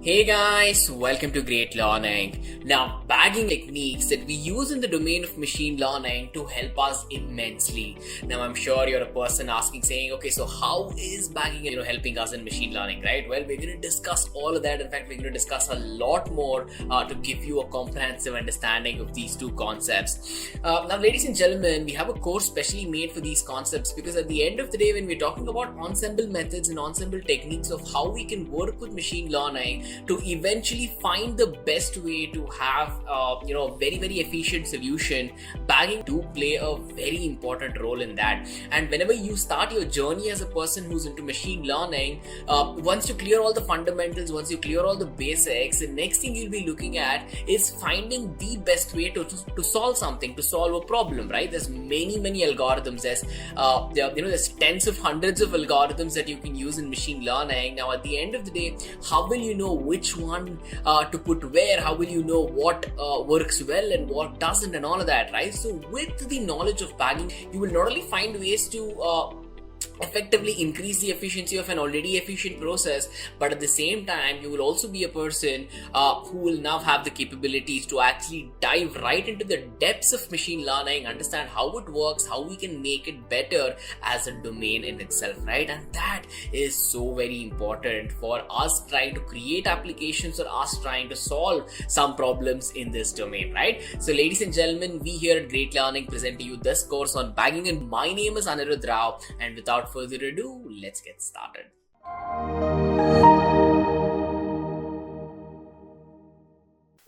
Hey guys, welcome to Great Learning. Now, bagging techniques that we use in the domain of machine learning to help us immensely. Now, I'm sure you're a person asking, saying, okay, so how is bagging, helping us in machine learning, right? Well, we're going to discuss all of that. In fact, we're going to discuss a lot more to give you a comprehensive understanding of these two concepts. Now, ladies and gentlemen, we have a course specially made for these concepts because at the end of the day, when we're talking about ensemble methods and ensemble techniques of how we can work with machine learning, to eventually find the best way to have a very efficient solution, bagging do play a very important role in that. And whenever you start your journey as a person who's into machine learning, once you clear all the fundamentals, once you clear all the basics, the next thing you'll be looking at is finding the best way to solve something, to solve a problem, right? There's many algorithms. There's tens of hundreds of algorithms that you can use in machine learning. Now, at the end of the day, how will you know which one to put where? How will you know what works well and what doesn't and all of that, right? So with the knowledge of bagging, you will not only find ways to effectively increase the efficiency of an already efficient process, but at the same time you will also be a person who will now have the capabilities to actually dive right into the depths of machine learning, understand how it works, how we can make it better as a domain in itself, right? And that is so very important for us trying to create applications or us trying to solve some problems in this domain, right? So ladies and gentlemen, we here at Great Learning present to you this course on bagging, and my name is Anirudh Rao, and without further ado, let's get started.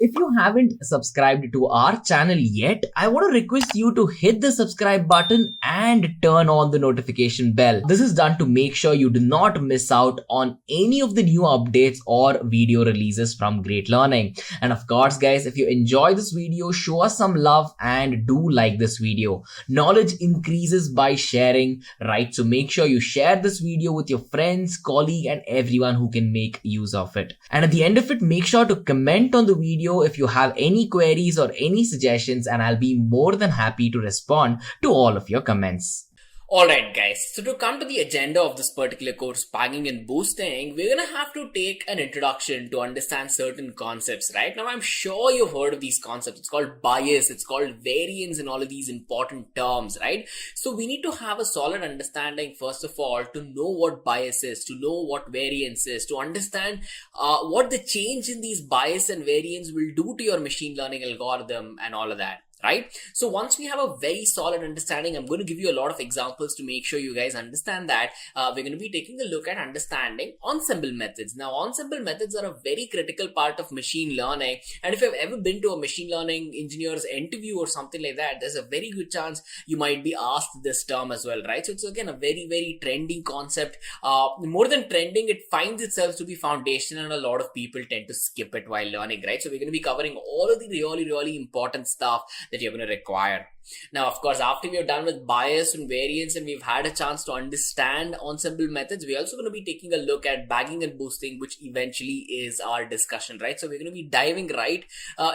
If you haven't subscribed to our channel yet, I want to request you to hit the subscribe button and turn on the notification bell. This is done to make sure you do not miss out on any of the new updates or video releases from Great Learning. And of course, guys, if you enjoy this video, show us some love and do like this video. Knowledge increases by sharing, right? So make sure you share this video with your friends, colleague, and everyone who can make use of it. And at the end of it, make sure to comment on the video if you have any queries or any suggestions, and I'll be more than happy to respond to all of your comments. Alright guys, so to come to the agenda of this particular course, bagging and boosting, we're gonna have to take an introduction to understand certain concepts, right? Now I'm sure you've heard of these concepts. It's called bias, it's called variance, and all of these important terms, right? So we need to have a solid understanding, first of all, to know what bias is, to know what variance is, to understand what the change in these bias and variance will do to your machine learning algorithm and all of that. Right? So once we have a very solid understanding, I'm going to give you a lot of examples to make sure you guys understand that. We're going to be taking a look at understanding ensemble methods. Now, ensemble methods are a very critical part of machine learning. And if you've ever been to a machine learning engineer's interview or something like that, there's a very good chance you might be asked this term as well, right? So it's again a very trending concept. More than trending, it finds itself to be foundational, and a lot of people tend to skip it while learning, right? So we're going to be covering all of the really important stuff that you're going to require. Now, of course, after we are done with bias and variance and we've had a chance to understand ensemble methods, we're also going to be taking a look at bagging and boosting, which eventually is our discussion, right? So we're going to be diving right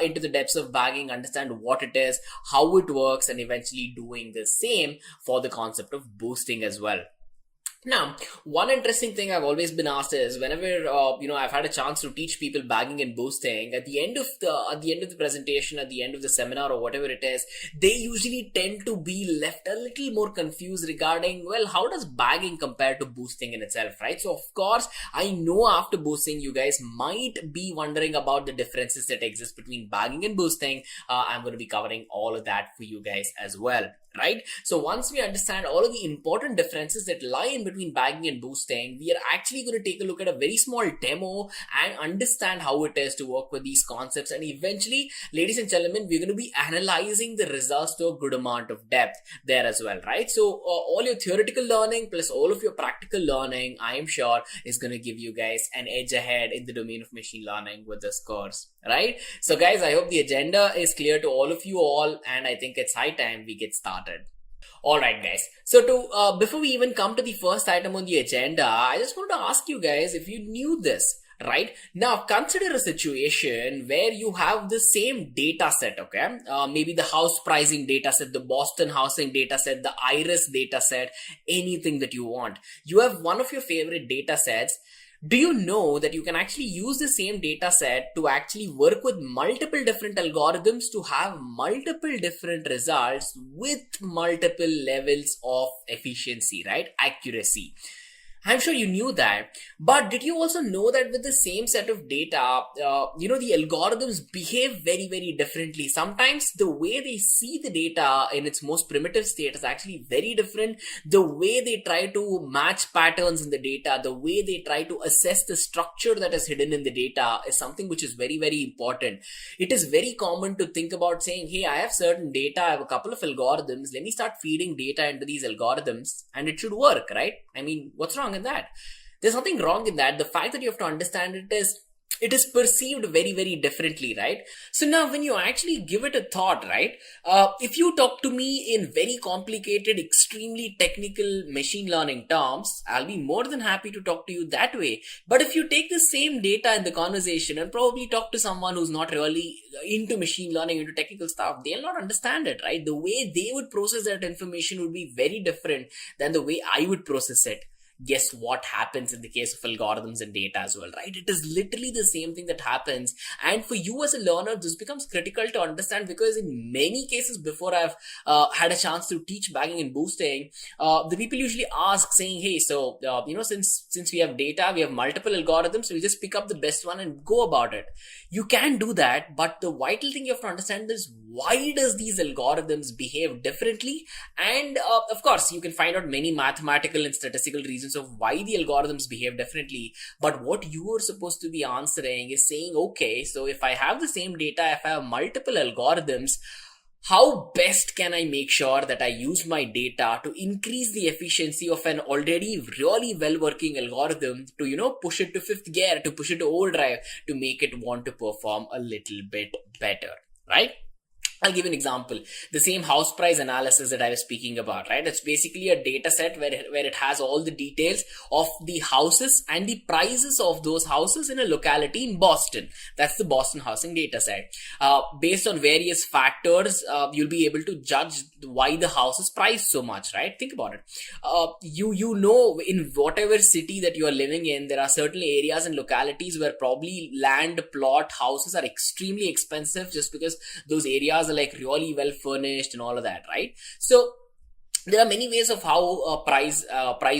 into the depths of bagging, understand what it is, how it works, and eventually doing the same for the concept of boosting as well. Now, one interesting thing I've always been asked is whenever I've had a chance to teach people bagging and boosting, at the end of the presentation, at the end of the seminar or whatever it is, they usually tend to be left a little more confused regarding, well, how does bagging compare to boosting in itself, right? So of course, I know after boosting, you guys might be wondering about the differences that exist between bagging and boosting. I'm going to be covering all of that for you guys as well. Right? So once we understand all of the important differences that lie in between bagging and boosting, we are actually going to take a look at a very small demo and understand how it is to work with these concepts. And eventually, ladies and gentlemen, we're going to be analyzing the results to a good amount of depth there as well, right? So all your theoretical learning plus all of your practical learning, I am sure, is going to give you guys an edge ahead in the domain of machine learning with this course, right? So guys, I hope the agenda is clear to all of you all, and I think it's high time we get started. Alright guys, so before we even come to the first item on the agenda, I just want to ask you guys if you knew this. Right now, consider a situation where you have the same data set, okay? Maybe the house pricing data set, the Boston housing data set, the Iris data set, anything that you want. You have one of your favorite data sets. Do you know that you can actually use the same data set to actually work with multiple different algorithms to have multiple different results with multiple levels of efficiency, right? Accuracy. I'm sure you knew that, but did you also know that with the same set of data, the algorithms behave very, very differently. Sometimes the way they see the data in its most primitive state is actually very different. The way they try to match patterns in the data, the way they try to assess the structure that is hidden in the data is something which is very, very important. It is very common to think about saying, hey, I have certain data, I have a couple of algorithms, let me start feeding data into these algorithms and it should work, right? I mean, what's wrong in that? There's nothing wrong in that. The fact that you have to understand it is perceived very, very differently, right? So now when you actually give it a thought, right? If you talk to me in very complicated, extremely technical machine learning terms, I'll be more than happy to talk to you that way. But if you take the same data in the conversation and probably talk to someone who's not really into machine learning, into technical stuff, they'll not understand it, right? The way they would process that information would be very different than the way I would process it. Guess what happens in the case of algorithms and data as well, right? It is literally the same thing that happens. And for you as a learner, this becomes critical to understand, because in many cases before I've had a chance to teach bagging and boosting, the people usually ask saying, hey, so, since we have data, we have multiple algorithms, so we just pick up the best one and go about it. You can do that, but the vital thing you have to understand is, why does these algorithms behave differently? And of course, you can find out many mathematical and statistical reasons of why the algorithms behave differently. But what you are supposed to be answering is saying, okay, so if I have the same data, if I have multiple algorithms, how best can I make sure that I use my data to increase the efficiency of an already really well-working algorithm to, push it to fifth gear, to push it to overdrive, to make it want to perform a little bit better, right? I'll give an example. The same house price analysis that I was speaking about, right? It's basically a data set where it has all the details of the houses and the prices of those houses in a locality in Boston. That's the Boston housing data set. Based on various factors, you'll be able to judge why the house is priced so much, right? Think about it. In whatever city that you are living in, there are certain areas and localities where probably land, plot, houses are extremely expensive just because those areas are like really well furnished and all of that, right? So there are many ways of how price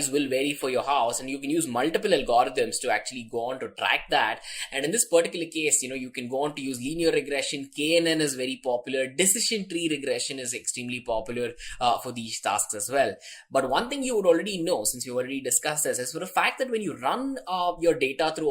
will vary for your house, and you can use multiple algorithms to actually go on to track that. And in this particular case, you can go on to use linear regression. KNN is very popular. Decision tree regression is extremely popular for these tasks as well. But one thing you would already know, since we already discussed this, is for the fact that when you run your data through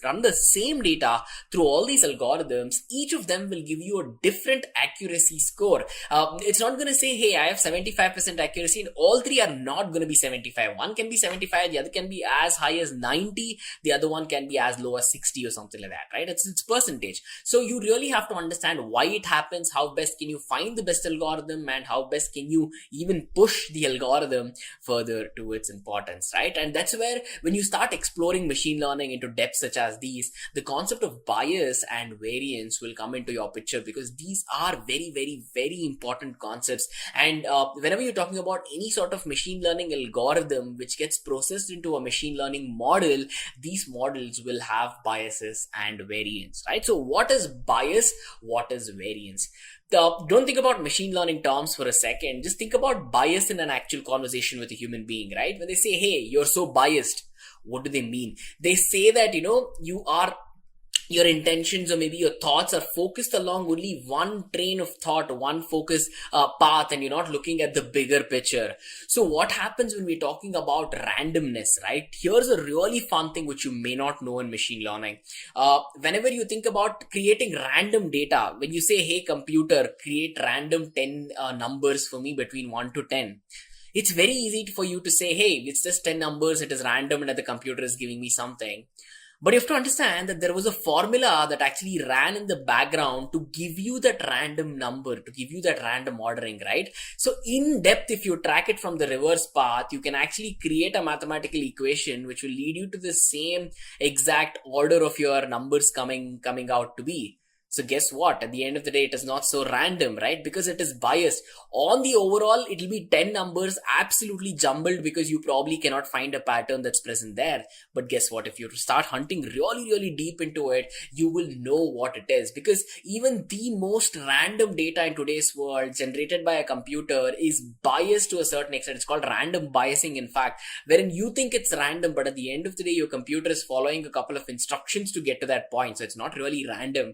run the same data through all these algorithms, each of them will give you a different accuracy score. It's not going to say, hey, I have 75% accuracy, and all three are not going to be 75. One can be 75, the other can be as high as 90, the other one can be as low as 60 or something like that, right? It's percentage. So you really have to understand why it happens, how best can you find the best algorithm, and how best can you even push the algorithm further to its importance, right? And that's where, when you start exploring machine learning into depths such as these, the concept of bias and variance will come into your picture, because these are very, very, very important concepts. And whenever you're talking about any sort of machine learning algorithm which gets processed into a machine learning model, these models will have biases and variance, right? So what is bias? What is variance? Don't think about machine learning terms for a second. Just think about bias in an actual conversation with a human being, right? When they say, hey, you're so biased, what do they mean? They say that, your intentions or maybe your thoughts are focused along only one train of thought, one focus path, and you're not looking at the bigger picture. So what happens when we're talking about randomness, right? Here's a really fun thing which you may not know in machine learning. Whenever you think about creating random data, when you say, hey computer, create random 10 numbers for me between 1 to 10, it's very easy for you to say, hey, it's just 10 numbers, it is random, and the computer is giving me something. But you have to understand that there was a formula that actually ran in the background to give you that random number, to give you that random ordering, right? So in depth, if you track it from the reverse path, you can actually create a mathematical equation which will lead you to the same exact order of your numbers coming out to be. So guess what? At the end of the day, it is not so random, right? Because it is biased. On the overall, it'll be 10 numbers absolutely jumbled because you probably cannot find a pattern that's present there. But guess what? If you start hunting really, really deep into it, you will know what it is. Because even the most random data in today's world generated by a computer is biased to a certain extent. It's called random biasing, in fact, wherein you think it's random, but at the end of the day, your computer is following a couple of instructions to get to that point. So it's not really random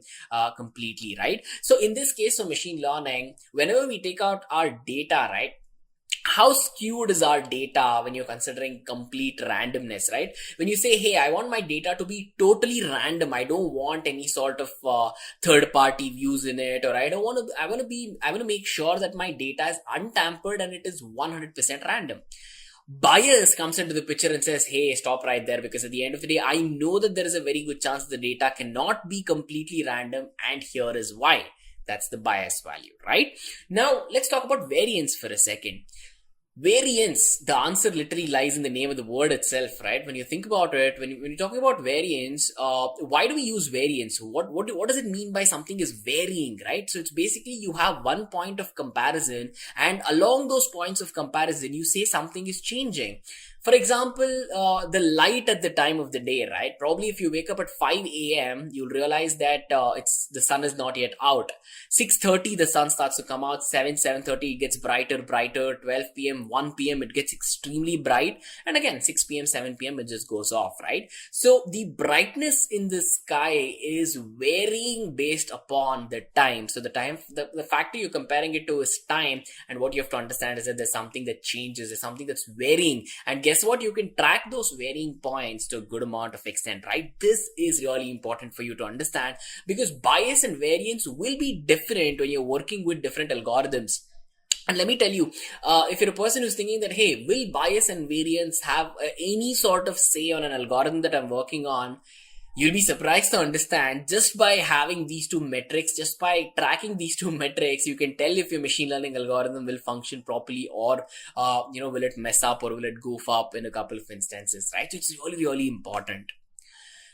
completely, right? So in this case of machine learning, whenever we take out our data, right, how skewed is our data when you're considering complete randomness, right? When you say, hey, I want my data to be totally random, I don't want any sort of third party views in it, or I want to make sure that my data is untampered and it is 100% random. Bias comes into the picture and says, hey, stop right there, because at the end of the day, I know that there is a very good chance the data cannot be completely random, and here is why. That's the bias value, right? Now, let's talk about variance for a second. Variance, the answer literally lies in the name of the word itself, right? When you think about it, when you're talking about variance, why do we use variance? What does it mean by something is varying, right? So it's basically you have one point of comparison, and along those points of comparison, you say something is changing. For example, the light at the time of the day, right? Probably if you wake up at 5 a.m., you'll realize that the sun is not yet out. 6:30, the sun starts to come out. 7:30, it gets brighter. 12 p.m., 1 p.m., it gets extremely bright. And again, 6 p.m., 7 p.m., it just goes off, right? So the brightness in the sky is varying based upon the time. So the factor you're comparing it to is time. And what you have to understand is that there's something that changes. There's something that's varying. And guess what? You can track those varying points to a good amount of extent, right? This is really important for you to understand, because bias and variance will be different when you're working with different algorithms. And let me tell you, if you're a person who's thinking that, hey, will bias and variance have any sort of say on an algorithm that I'm working on, you'll be surprised to understand, just by having these two metrics, just by tracking these two metrics, you can tell if your machine learning algorithm will function properly, or, will it mess up, or will it goof up in a couple of instances, right? So it's really, really important.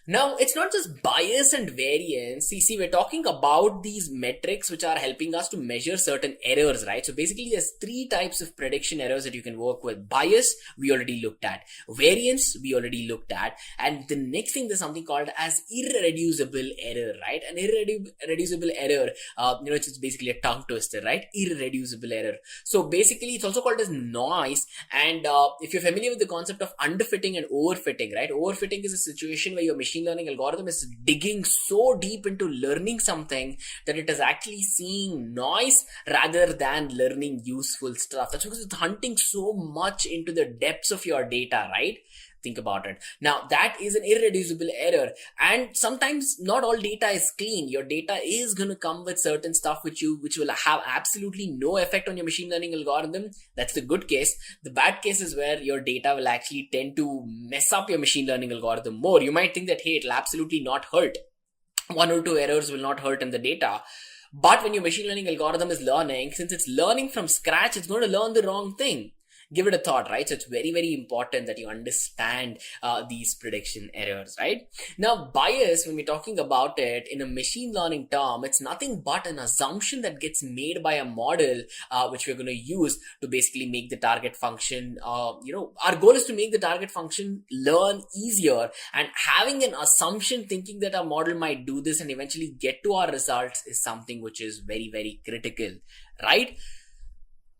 Now, it's not just bias and variance. See, we're talking about these metrics which are helping us to measure certain errors, right? So basically, there's three types of prediction errors that you can work with. Bias, we already looked at. Variance, we already looked at. And the next thing, there's something called as irreducible error, right? An irreducible error, it's basically a tongue twister, right? Irreducible error. So basically, it's also called as noise. And if you're familiar with the concept of underfitting and overfitting, right? Overfitting is a situation where your machine learning algorithm is digging so deep into learning something that it is actually seeing noise rather than learning useful stuff. That's because it's hunting so much into the depths of your data, right? Think about it. Now, that is an irreducible error. And sometimes not all data is clean. Your data is going to come with certain stuff which will have absolutely no effect on your machine learning algorithm. That's the good case. The bad case is where your data will actually tend to mess up your machine learning algorithm more. You might think that, hey, it'll absolutely not hurt. One or two errors will not hurt in the data. But when your machine learning algorithm is learning, since it's learning from scratch, it's going to learn the wrong thing. Give it a thought, right? So it's very, very important that you understand these prediction errors, right? Now, bias, when we're talking about it in a machine learning term, it's nothing but an assumption that gets made by a model, which we're going to use to basically make the target function, our goal is to make the target function learn easier, and having an assumption thinking that our model might do this and eventually get to our results is something which is very, very critical, right?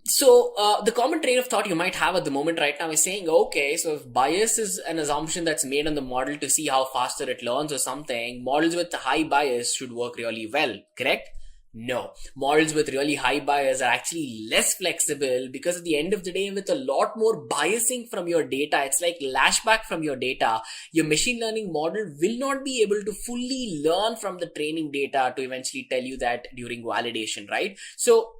So the common train of thought you might have at the moment right now is saying, okay, so if bias is an assumption that's made on the model to see how faster it learns or something, models with high bias should work really well, correct? No, models with really high bias are actually less flexible, because at the end of the day, with a lot more biasing from your data, it's like lashback from your data, your machine learning model will not be able to fully learn from the training data to eventually tell you that during validation, right? So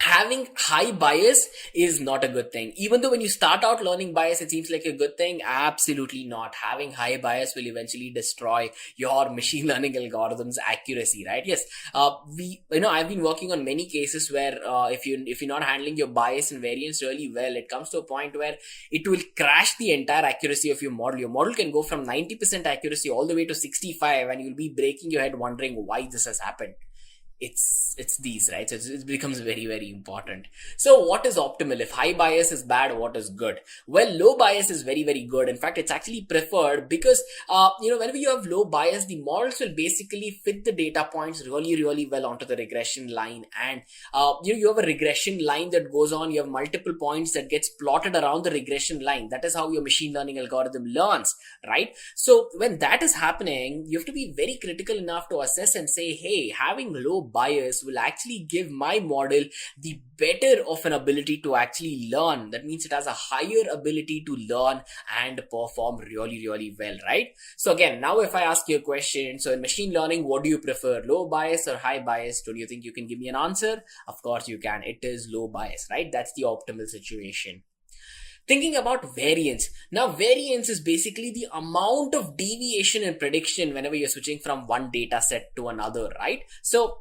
having high bias is not a good thing. Even though when you start out learning bias, it seems like a good thing. Absolutely not. Having high bias will eventually destroy your machine learning algorithm's accuracy, right? Yes. I've been working on many cases where, if you're not handling your bias and variance really well, it comes to a point where it will crash the entire accuracy of your model. Your model can go from 90% accuracy all the way to 65, and you'll be breaking your head wondering why this has happened. It's these, right? So it becomes very, very important. So what is optimal? If high bias is bad, what is good? Well, low bias is very, very good. In fact, it's actually preferred because, whenever you have low bias, the models will basically fit the data points really, really well onto the regression line. And, you have a regression line that goes on. You have multiple points that gets plotted around the regression line. That is how your machine learning algorithm learns, right? So when that is happening, you have to be very critical enough to assess and say, hey, having low bias will actually give my model the better of an ability to actually learn. That means it has a higher ability to learn and perform really, really well, right? So again, now if I ask you a question, so in machine learning, what do you prefer, low bias or high bias? Do you think you can give me an answer? Of course you can. It is low bias, right? That's the optimal situation. Thinking about variance. Now, variance is basically the amount of deviation in prediction whenever you're switching from one data set to another, right? So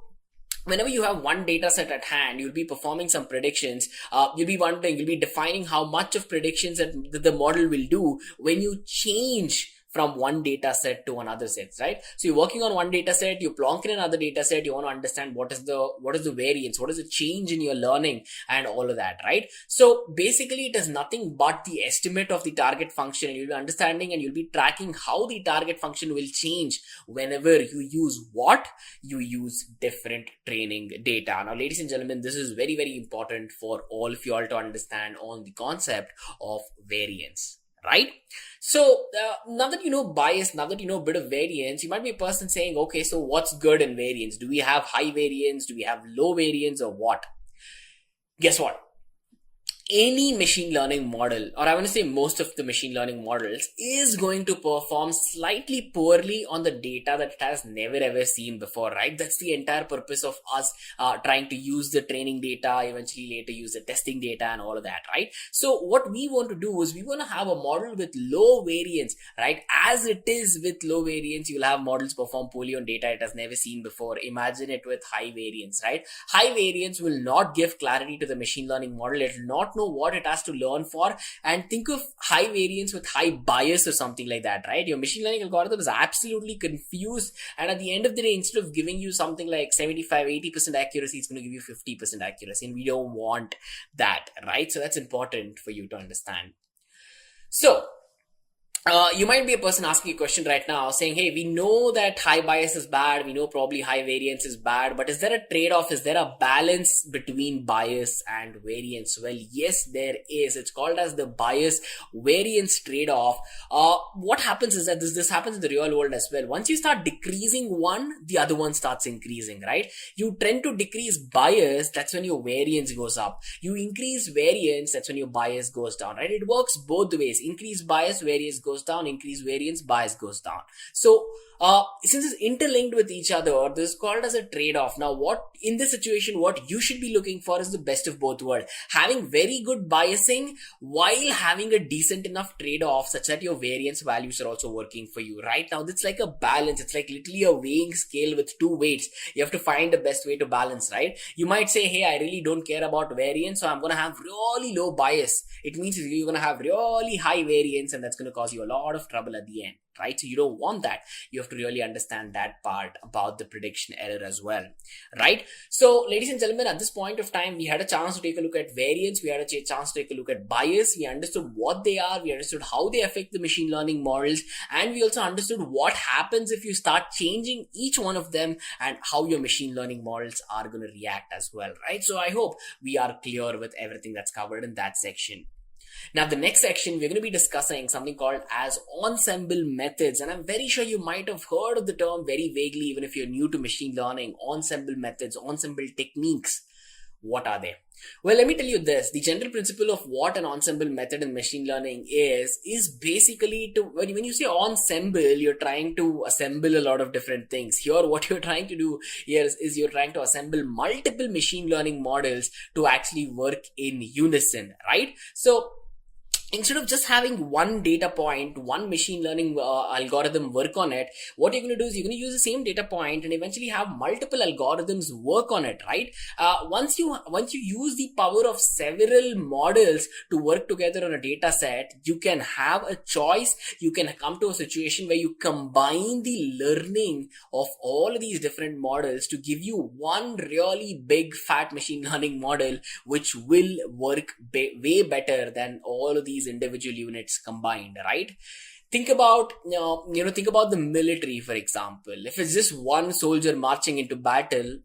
whenever you have one data set at hand, you'll be performing some predictions. You'll be defining how much of predictions that the model will do when you change from one data set to another set, right? So you're working on one data set, you plonk in another data set, you want to understand what is the variance, what is the change in your learning and all of that, right? So basically it is nothing but the estimate of the target function, and you'll be understanding and you'll be tracking how the target function will change whenever you use what? You use different training data. Now, ladies and gentlemen, this is very, very important for all of you all to understand on the concept of variance. Right? So now that you know bias, now that you know a bit of variance, you might be a person saying, okay, so what's good in variance? Do we have high variance? Do we have low variance, or what? Guess what? Any machine learning model, or I want to say most of the machine learning models, is going to perform slightly poorly on the data that it has never ever seen before, right? That's the entire purpose of us trying to use the training data, eventually later use the testing data and all of that, right? So what we want to do is we want to have a model with low variance, right? As it is with low variance, you'll have models perform poorly on data it has never seen before. Imagine it with high variance, right? High variance will not give clarity to the machine learning model. It will not know what it has to learn for. And think of high variance with high bias or something like that, right? Your machine learning algorithm is absolutely confused, and at the end of the day, instead of giving you something like 75-80% accuracy, it's going to give you 50% accuracy, and we don't want that, right? So that's important for you to understand. So you might be a person asking a question right now saying, hey, we know that high bias is bad. We know probably high variance is bad, but is there a trade-off? Is there a balance between bias and variance? Well, yes, there is. It's called as the bias variance trade-off. What happens is that this happens in the real world as well. Once you start decreasing one, the other one starts increasing, right? You tend to decrease bias. That's when your variance goes up. You increase variance. That's when your bias goes down, right? It works both ways. Increase bias, variance goes down, increase variance, bias goes down. So since it's interlinked with each other, this is called as a trade-off. Now, what in this situation, what you should be looking for is the best of both worlds. Having very good biasing while having a decent enough trade-off such that your variance values are also working for you. Right now, it's like a balance. It's like literally a weighing scale with two weights. You have to find the best way to balance, right? You might say, hey, I really don't care about variance, so I'm going to have really low bias. It means you're going to have really high variance, and that's going to cause you a lot of trouble at the end, right? So you don't want that. You have to really understand that part about the prediction error as well, right? So ladies and gentlemen, at this point of time, we had a chance to take a look at variance. We had a chance to take a look at bias. We understood what they are. We understood how they affect the machine learning models. And we also understood what happens if you start changing each one of them and how your machine learning models are going to react as well, right? So I hope we are clear with everything that's covered in that section. Now, the next section, we're going to be discussing something called as ensemble methods. And I'm very sure you might have heard of the term very vaguely, even if you're new to machine learning. Ensemble methods, ensemble techniques. What are they? Well, let me tell you this. The general principle of what an ensemble method in machine learning is basically to, when you say ensemble, you're trying to assemble a lot of different things. Here, what you're trying to do here is you're trying to assemble multiple machine learning models to actually work in unison, right? So instead of just having one data point, one machine learning algorithm work on it, what you're going to do is you're going to use the same data point and eventually have multiple algorithms work on it, right? Once you use the power of several models to work together on a data set, you can have a choice. You can come to a situation where you combine the learning of all of these different models to give you one really big fat machine learning model, which will work way better than all of these individual units combined, right? Think about think about the military, for example. If it's just one soldier marching into battle,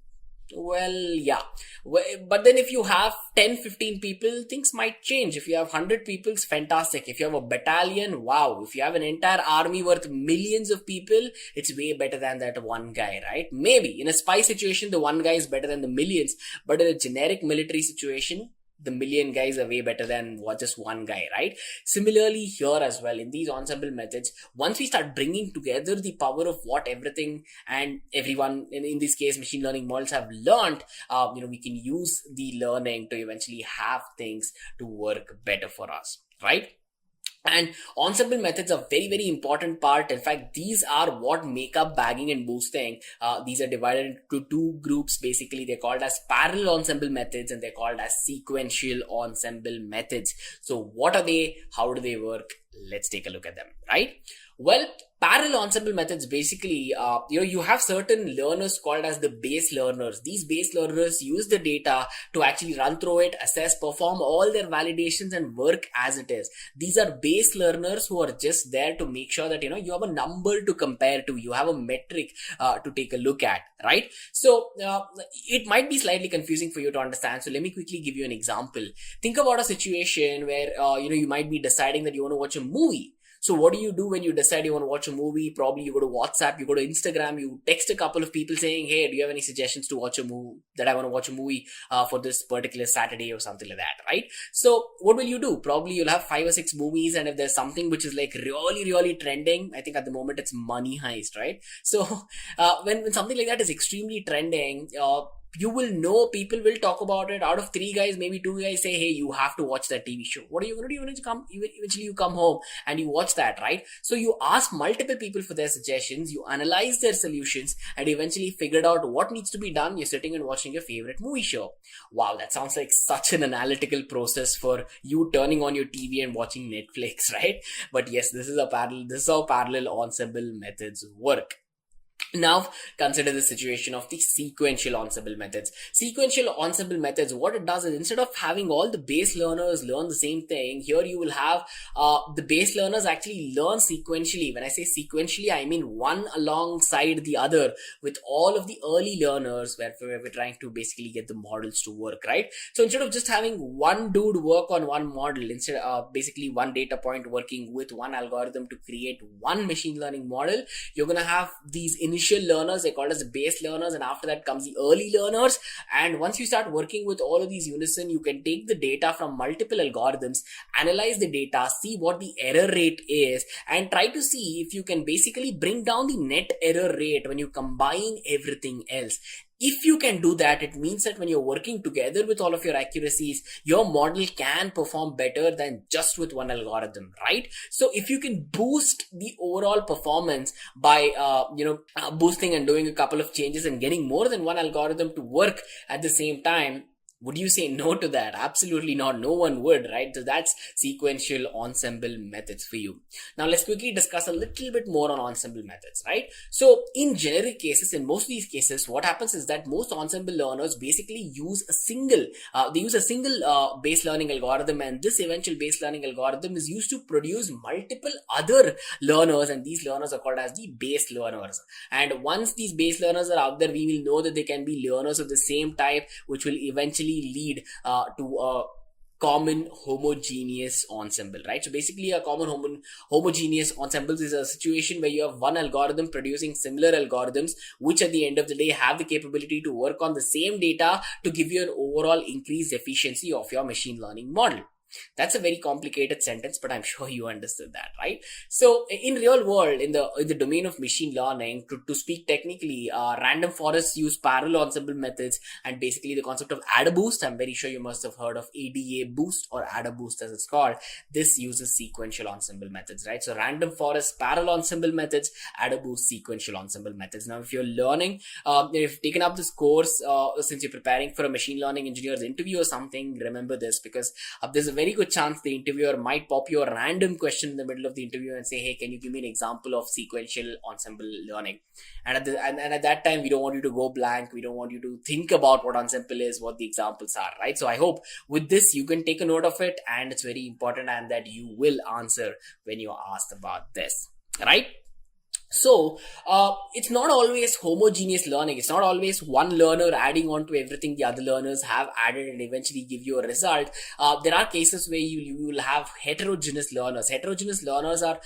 well, yeah. But then if you have 10-15 people, things might change. If you have 100 people, it's fantastic. If you have a battalion, wow. If you have an entire army worth millions of people, it's way better than that one guy, right? Maybe in a spy situation, the one guy is better than the millions, but in a generic military situation, the million guys are way better than just one guy, right? Similarly here as well, in these ensemble methods, once we start bringing together the power of what everything and everyone, in this case machine learning models, have learned, we can use the learning to eventually have things to work better for us, right? And ensemble methods are very, very important part. In fact, these are what make up bagging and boosting. These are divided into two groups. Basically, they're called as parallel ensemble methods and they're called as sequential ensemble methods. So what are they? How do they work? Let's take a look at them, right? Well, parallel ensemble methods basically, you have certain learners called as the base learners. These base learners use the data to actually run through it, assess, perform all their validations and work as it is. These are base learners who are just there to make sure that, you have a number to compare to, you have a metric to take a look at, right? So it might be slightly confusing for you to understand. So let me quickly give you an example. Think about a situation where, you might be deciding that you want to watch a movie. So what do you do when you decide you want to watch a movie? Probably you go to WhatsApp, you go to Instagram, you text a couple of people saying, hey, do you have any suggestions to watch a movie, that I want to watch a movie for this particular Saturday or something like that, right? So what will you do? Probably you'll have 5 or 6 movies, and if there's something which is like really, really trending, I think at the moment it's Money Heist, right? So when something like that is extremely trending, you will know, people will talk about it. Out of 3 guys, maybe 2 guys say, hey, you have to watch that TV show. What are you going to do? Eventually you come home and you watch that, right? So you ask multiple people for their suggestions, you analyze their solutions, and eventually figured out what needs to be done. You're sitting and watching your favorite movie show. Wow, that sounds like such an analytical process for you turning on your TV and watching Netflix, right? But yes, this is how parallel ensemble methods work. Now, consider the situation of the sequential ensemble methods. Sequential ensemble methods, what it does is, instead of having all the base learners learn the same thing, here you will have the base learners actually learn sequentially. When I say sequentially, I mean one alongside the other with all of the early learners, where we're trying to basically get the models to work, right? So instead of just having one dude work on one model, instead of basically one data point working with one algorithm to create one machine learning model, you're going to have these initial learners, they call as the base learners, and after that comes the early learners. And once you start working with all of these unison, you can take the data from multiple algorithms, analyze the data, see what the error rate is, and try to see if you can basically bring down the net error rate when you combine everything else. If you can do that, it means that when you're working together with all of your accuracies, your model can perform better than just with one algorithm, right? So if you can boost the overall performance by, boosting and doing a couple of changes and getting more than one algorithm to work at the same time, would you say no to that? Absolutely not. No one would, right? So that's sequential ensemble methods for you. Now let's quickly discuss a little bit more on ensemble methods, right? So in generic cases, in most of these cases, what happens is that most ensemble learners basically use a single base learning algorithm, and this eventual base learning algorithm is used to produce multiple other learners, and these learners are called as the base learners. And once these base learners are out there, we will know that they can be learners of the same type, which will eventually lead to common homogeneous ensemble, right? So basically a common homogeneous ensemble is a situation where you have one algorithm producing similar algorithms, which at the end of the day have the capability to work on the same data to give you an overall increased efficiency of your machine learning model. That's a very complicated sentence, but I'm sure you understood that, right? So in real world, in the domain of machine learning, to speak technically, random forests use parallel ensemble methods, and basically the concept of adder boost. I'm very sure you must have heard of ADA boost or adder boost as it's called. This uses sequential ensemble methods, right? So random forest parallel ensemble methods, adder boost sequential ensemble methods. Now, if you're learning, if you've taken up this course, since you're preparing for a machine learning engineer's interview or something, remember this, because there's a very good chance the interviewer might pop you a random question in the middle of the interview and say, hey, can you give me an example of sequential ensemble learning? And at that time, we don't want you to go blank. We don't want you to think about what ensemble is, what the examples are, right? So I hope with this, you can take a note of it, and it's very important, and that you will answer when you're asked about this, right? So it's not always homogeneous learning. It's not always one learner adding on to everything the other learners have added and eventually give you a result. There are cases where you will have heterogeneous learners. Heterogeneous learners are,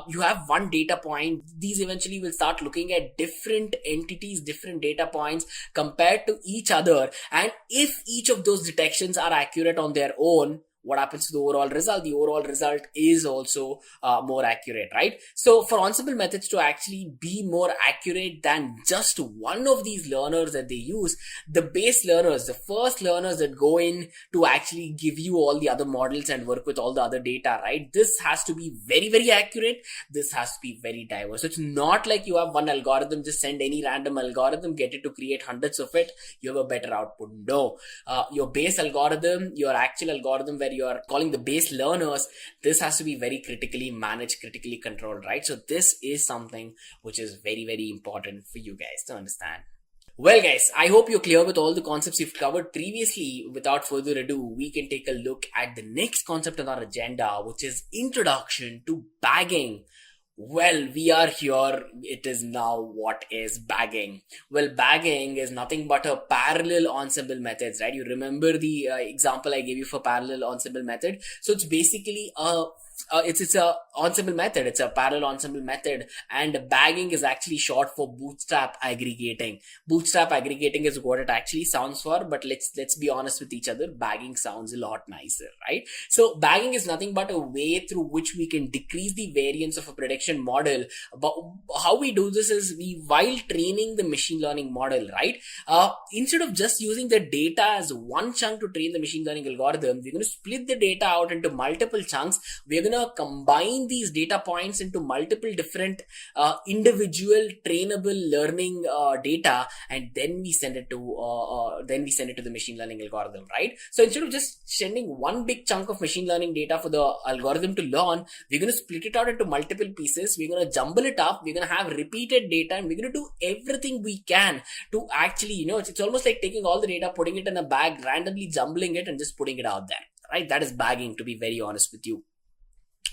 you have one data point. These eventually will start looking at different entities, different data points compared to each other. And if each of those detections are accurate on their own, what happens to the overall result? The overall result is also more accurate, right? So for ensemble methods to actually be more accurate than just one of these learners that they use, the base learners, the first learners that go in to actually give you all the other models and work with all the other data, right? This has to be very, very accurate. This has to be very diverse. So it's not like you have one algorithm, just send any random algorithm, get it to create hundreds of it, you have a better output. No, your base algorithm, your actual algorithm where you are calling the base learners, this has to be very critically managed, critically controlled, right? So this is something which is very, very important for you guys to understand. Well guys, I hope you're clear with all the concepts you've covered previously. Without further ado, we can take a look at the next concept on our agenda, which is introduction to bagging. Well, we are here. It is now what is bagging. Well, bagging is nothing but a parallel ensemble methods, right? You remember the example I gave you for parallel ensemble method. So it's basically it's a ensemble method. It's a parallel ensemble method, and bagging is actually short for bootstrap aggregating. Bootstrap aggregating is what it actually sounds for, but let's be honest with each other. Bagging sounds a lot nicer, right? So bagging is nothing but a way through which we can decrease the variance of a prediction model. But how we do this is while training the machine learning model, right? Instead of just using the data as one chunk to train the machine learning algorithm, we're going to split the data out into multiple chunks. We're going to combine these data points into multiple different individual trainable learning data, and then we send it to the machine learning algorithm, right? So instead of just sending one big chunk of machine learning data for the algorithm to learn, we're going to split it out into multiple pieces. We're going to jumble it up. We're going to have repeated data, and we're going to do everything we can to actually, it's almost like taking all the data, putting it in a bag, randomly jumbling it, and just putting it out there, right? That is bagging, to be very honest with you.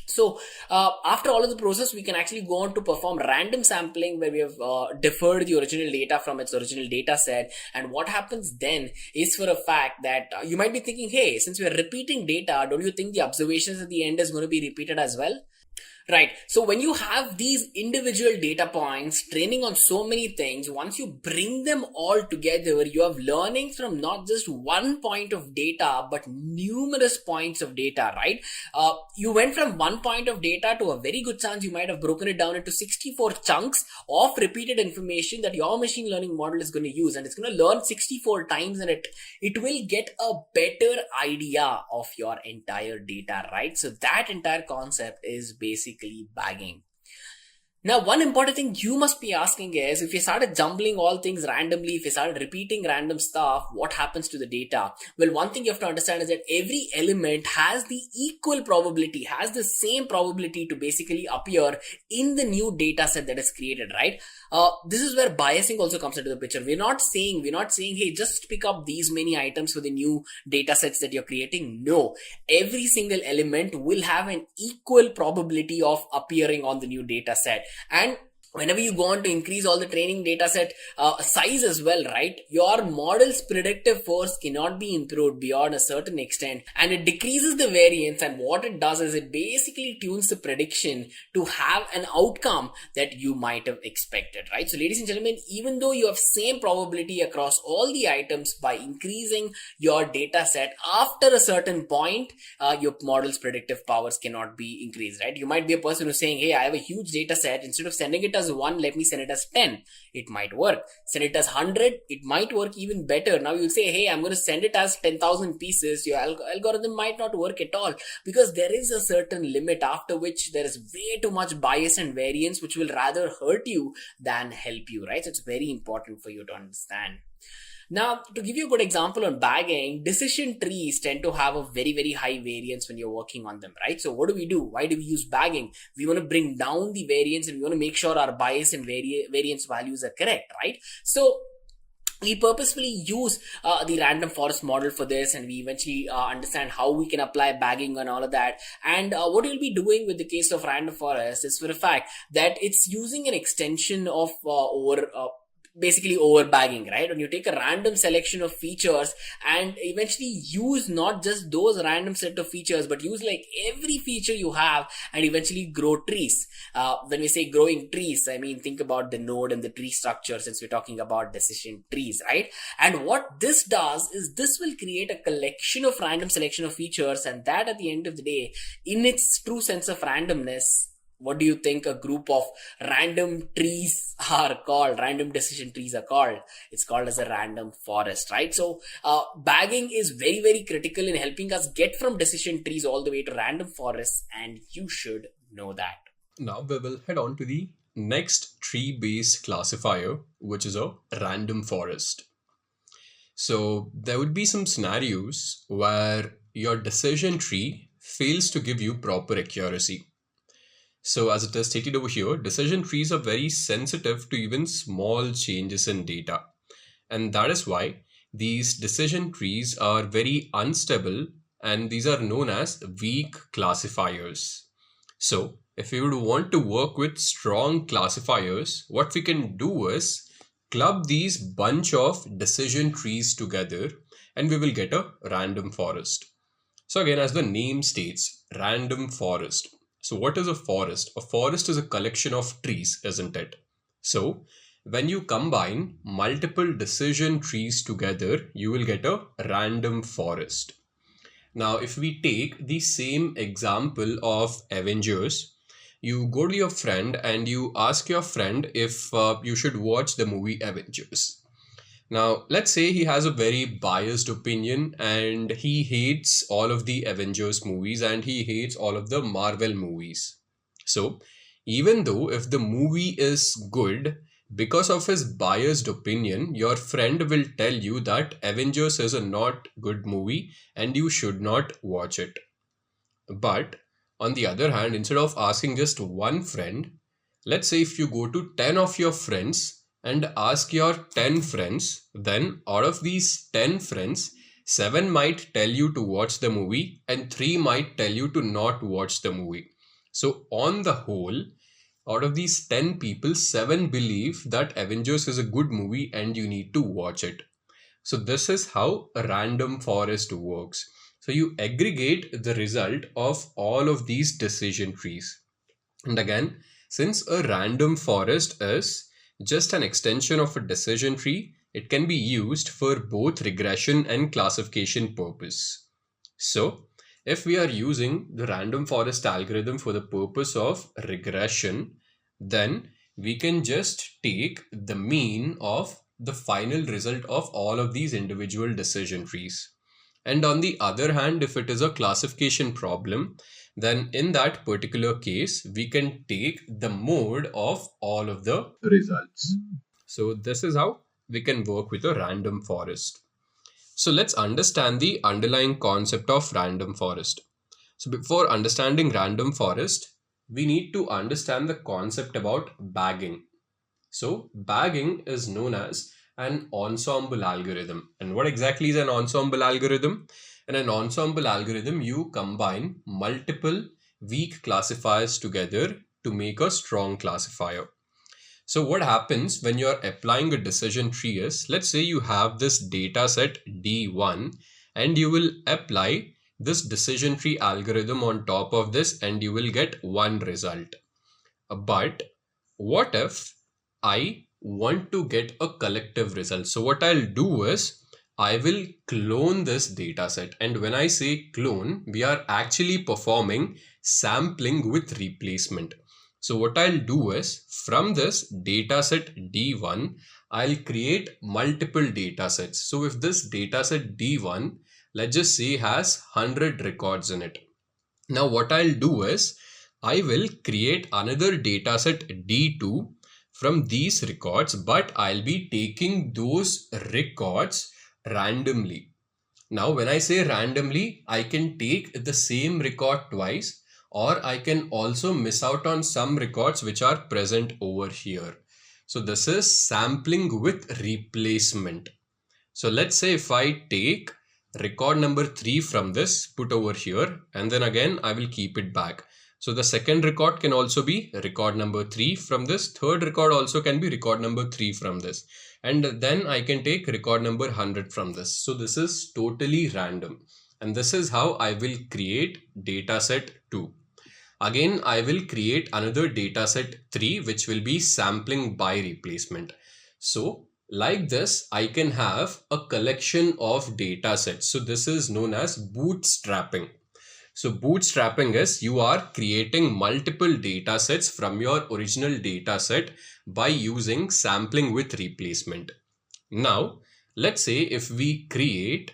So after all of the process, we can actually go on to perform random sampling, where we have deferred the original data from its original data set. And what happens then is, for a fact, that you might be thinking, hey, since we're repeating data, don't you think the observations at the end is going to be repeated as well? Right. So when you have these individual data points training on so many things, once you bring them all together, you have learning from not just one point of data, but numerous points of data, right? You went from one point of data to a very good chance you might have broken it down into 64 chunks of repeated information that your machine learning model is going to use, and it's going to learn 64 times, and it will get a better idea of your entire data, right? So that entire concept is basically bagging. Now, one important thing you must be asking is, if you started jumbling all things randomly, if you started repeating random stuff, what happens to the data? Well, one thing you have to understand is that every element has the equal probability, has the same probability to basically appear in the new data set that is created, right? This is where biasing also comes into the picture. We're not saying, hey, just pick up these many items for the new data sets that you're creating. No, every single element will have an equal probability of appearing on the new data set. And whenever you go on to increase all the training data set size as well, right, your model's predictive force cannot be improved beyond a certain extent, and it decreases the variance. And what it does is it basically tunes the prediction to have an outcome that you might have expected, right? So ladies and gentlemen, even though you have same probability across all the items, by increasing your data set after a certain point, your model's predictive powers cannot be increased, right? You might be a person who's saying, hey, I have a huge data set, instead of sending it as 1, let me send it as 10. It might work. Send it as 100, it might work even better. Now you'll say, hey, I'm going to send it as 10,000 pieces. Your algorithm might not work at all, because there is a certain limit after which there is way too much bias and variance, which will rather hurt you than help you, right? So it's very important for you to understand. Now, to give you a good example on bagging, decision trees tend to have a very, very high variance when you're working on them, right? So what do? Why do we use bagging? We want to bring down the variance, and we want to make sure our bias and variance values are correct, right? So we purposefully use the random forest model for this, and we eventually understand how we can apply bagging and all of that. And what you'll be doing with the case of random forest is, for a fact, that it's using an extension of basically over bagging, right? When you take a random selection of features and eventually use not just those random set of features, but use like every feature you have and eventually grow trees. When we say growing trees, I mean, think about the node and the tree structure, since we're talking about decision trees, right? And what this does is this will create a collection of random selection of features, and that at the end of the day, in its true sense of randomness, what do you think a group of random trees are called? Random decision trees are called. It's called as a random forest, right? So bagging is very, very critical in helping us get from decision trees all the way to random forests, and you should know that. Now we will head on to the next tree-based classifier, which is a random forest. So there would be some scenarios where your decision tree fails to give you proper accuracy. So as it is stated over here, decision trees are very sensitive to even small changes in data. And that is why these decision trees are very unstable, and these are known as weak classifiers. So if you would want to work with strong classifiers, what we can do is club these bunch of decision trees together, and we will get a random forest. So again, as the name states, random forest. So what is a forest? A forest is a collection of trees, isn't it? So when you combine multiple decision trees together, you will get a random forest. Now, if we take the same example of Avengers, you go to your friend and you ask your friend if you should watch the movie Avengers. Now, let's say he has a very biased opinion and he hates all of the Avengers movies and he hates all of the Marvel movies. So, even though if the movie is good, because of his biased opinion, your friend will tell you that Avengers is a not good movie and you should not watch it. But on the other hand, instead of asking just one friend, let's say if you go to 10 of your friends and ask your 10 friends, then out of these 10 friends, 7 might tell you to watch the movie and 3 might tell you to not watch the movie. So on the whole, out of these 10 people, 7 believe that Avengers is a good movie and you need to watch it. So this is how a random forest works. So you aggregate the result of all of these decision trees. And again, since a random forest is just an extension of a decision tree, it can be used for both regression and classification purpose. So if we are using the random forest algorithm for the purpose of regression, then we can just take the mean of the final result of all of these individual decision trees. And on the other hand, if it is a classification problem, then in that particular case, we can take the mode of all of the results. So this is how we can work with a random forest. So let's understand the underlying concept of random forest. So before understanding random forest, we need to understand the concept about bagging. So bagging is known as an ensemble algorithm. And what exactly is an ensemble algorithm? In an ensemble algorithm, you combine multiple weak classifiers together to make a strong classifier. So what happens when you're applying a decision tree is, let's say you have this data set D1 and you will apply this decision tree algorithm on top of this and you will get one result. But what if I want to get a collective result? So what I'll do is I will clone this data set. And when I say clone, we are actually performing sampling with replacement. So what I'll do is from this data set D1, I'll create multiple data sets. So if this data set D1, let's just say has 100 records in it. Now what I'll do is I will create another data set D2 from these records, but I'll be taking those records randomly. Now, when I say randomly, I can take the same record twice, or I can also miss out on some records which are present over here. So this is sampling with replacement. So let's say if I take record number 3 from this, put over here, and then again I will keep it back. So the second record can also be record number 3 from this. Third record also can be record number 3 from this. And then I can take record number 100 from this. So this is totally random. And this is how I will create dataset 2. Again, I will create another dataset 3, which will be sampling by replacement. So like this, I can have a collection of datasets. So this is known as bootstrapping. So bootstrapping is you are creating multiple data sets from your original data set by using sampling with replacement. Now, let's say if we create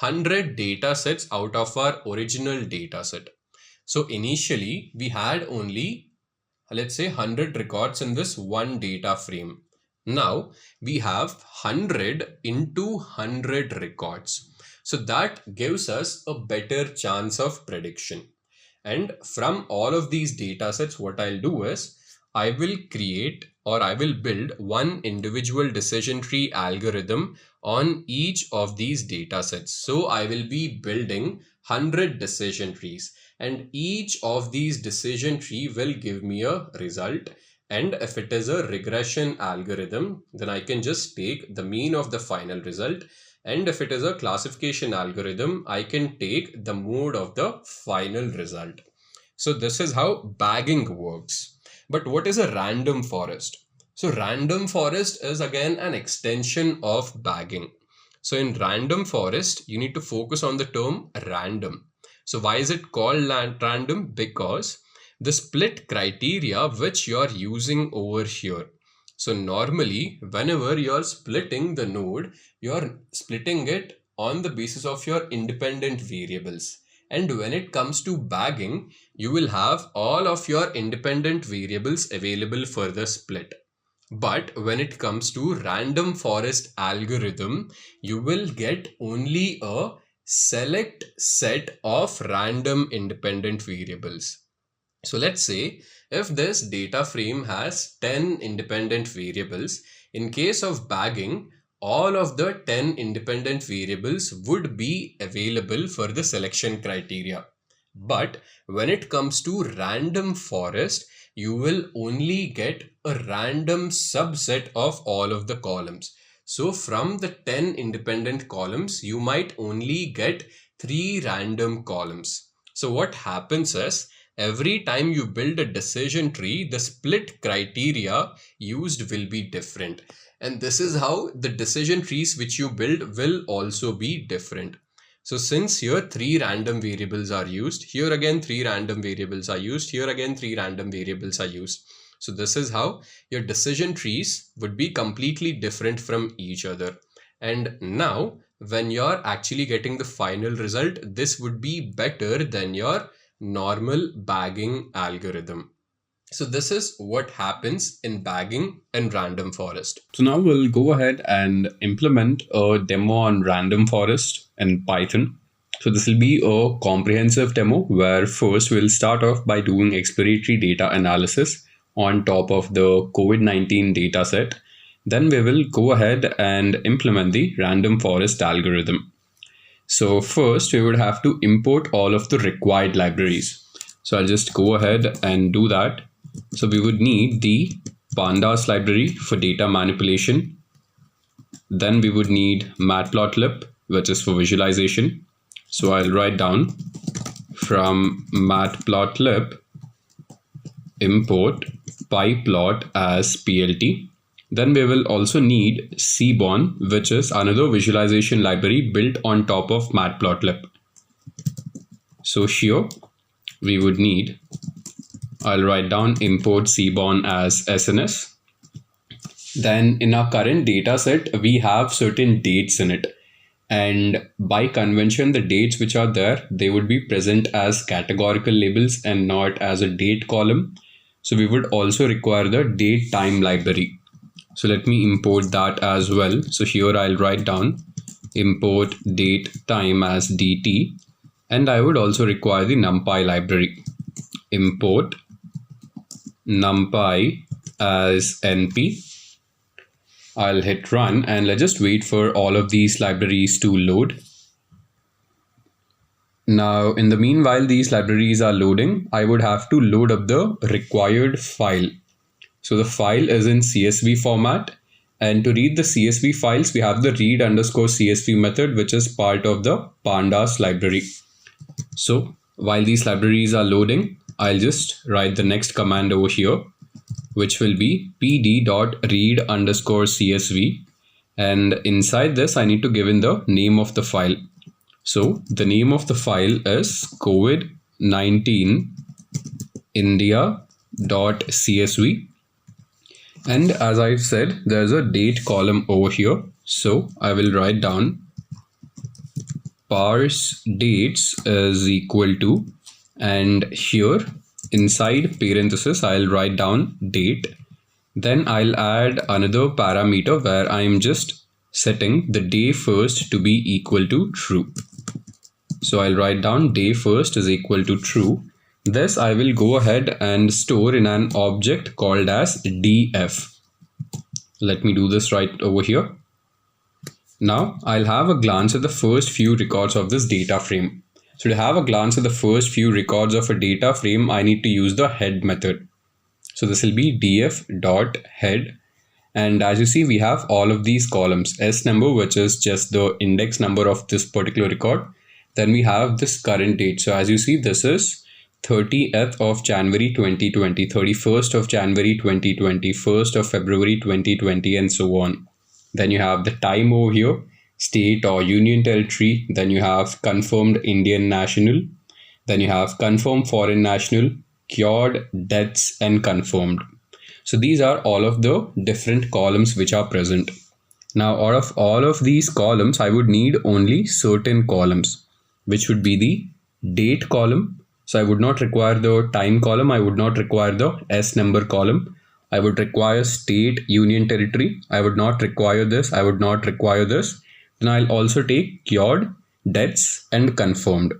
100 data sets out of our original data set. So initially we had only, let's say 100 records in this one data frame. Now we have 100 into 100 records. So that gives us a better chance of prediction. And from all of these data sets, what I'll do is I will create or I will build one individual decision tree algorithm on each of these data sets. So I will be building 100 decision trees, and each of these decision tree will give me a result. And if it is a regression algorithm, then I can just take the mean of the final result. And if it is a classification algorithm, I can take the mode of the final result. So this is how bagging works. But what is a random forest? So random forest is again an extension of bagging. So in random forest, you need to focus on the term random. So why is it called random? Because the split criteria which you are using over here. So normally, whenever you're splitting the node, you're splitting it on the basis of your independent variables. And when it comes to bagging, you will have all of your independent variables available for the split. But when it comes to random forest algorithm, you will get only a select set of random independent variables. So let's say if this data frame has 10 independent variables, in case of bagging, all of the 10 independent variables would be available for the selection criteria. But when it comes to random forest, you will only get a random subset of all of the columns. So from the 10 independent columns, you might only get 3 random columns. So what happens is, every time you build a decision tree, the split criteria used will be different. And this is how the decision trees which you build will also be different. So since here 3 random variables are used, here again 3 random variables are used, here again 3 random variables are used. So this is how your decision trees would be completely different from each other. And now when you're actually getting the final result, this would be better than your normal bagging algorithm. So this is what happens in bagging and random forest. So now we'll go ahead and implement a demo on random forest in Python. So this will be a comprehensive demo where first we'll start off by doing exploratory data analysis on top of the COVID-19 dataset. Then we will go ahead and implement the random forest algorithm. So first we would have to import all of the required libraries. So I'll just go ahead and do that. So we would need the pandas library for data manipulation. Then we would need matplotlib, which is for visualization. So I'll write down from matplotlib import pyplot as plt. Then we will also need seaborn, which is another visualization library built on top of matplotlib. So here we would need, I'll write down import seaborn as SNS. Then in our current data set, we have certain dates in it. And by convention, the dates which are there, they would be present as categorical labels and not as a date column. So we would also require the date time library. So let me import that as well. So here I'll write down import date time as dt. And I would also require the numpy library. Import numpy as np. I'll hit run and let's just wait for all of these libraries to load. Now, in the meanwhile, these libraries are loading. I would have to load up the required file. So the file is in CSV format. And to read the CSV files, we have the read_CSV method, which is part of the pandas library. So while these libraries are loading, I'll just write the next command over here, which will be pd.read_CSV. And inside this, I need to give in the name of the file. So the name of the file is COVID-19 India.csv. And as I've said, there's a date column over here. So I will write down parse dates is equal to, and here inside parenthesis, I'll write down date. Then I'll add another parameter where I'm just setting the day first to be equal to true. So I'll write down day first is equal to true. This I will go ahead and store in an object called as df. Let me do this right over here. Now I'll have a glance at the first few records of this data frame. So to have a glance at the first few records of a data frame, I need to use the head method. So this will be df.head. And as you see, we have all of these columns. S number, which is just the index number of this particular record. Then we have this current date. So as you see, this is 30th of January 2020, 31st of January 2020, 1st of February 2020, and so on. Then you have the time over here, state or union territory. Then you have confirmed Indian national. Then you have confirmed foreign national, cured, deaths, and confirmed. So these are all of the different columns which are present. Now, out of all of these columns, I would need only certain columns, which would be the date column. So I would not require the time column. I would not require the S number column. I would require state, union territory. I would not require this. I would not require this. Then I'll also take cured, deaths, and confirmed.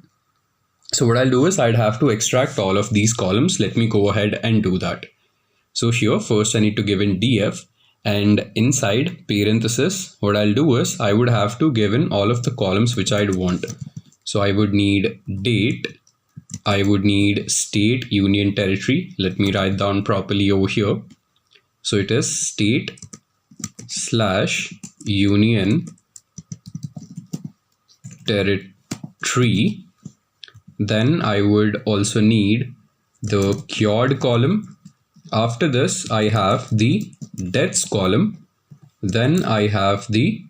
So what I'll do is I'd have to extract all of these columns. Let me go ahead and do that. So here first I need to give in df, and inside parenthesis, what I'll do is I would have to give in all of the columns which I'd want. So I would need date. I would need state, union territory. Let me write down properly over here. So it is state / union territory. Then I would also need the cured column. After this, I have the deaths column. Then I have the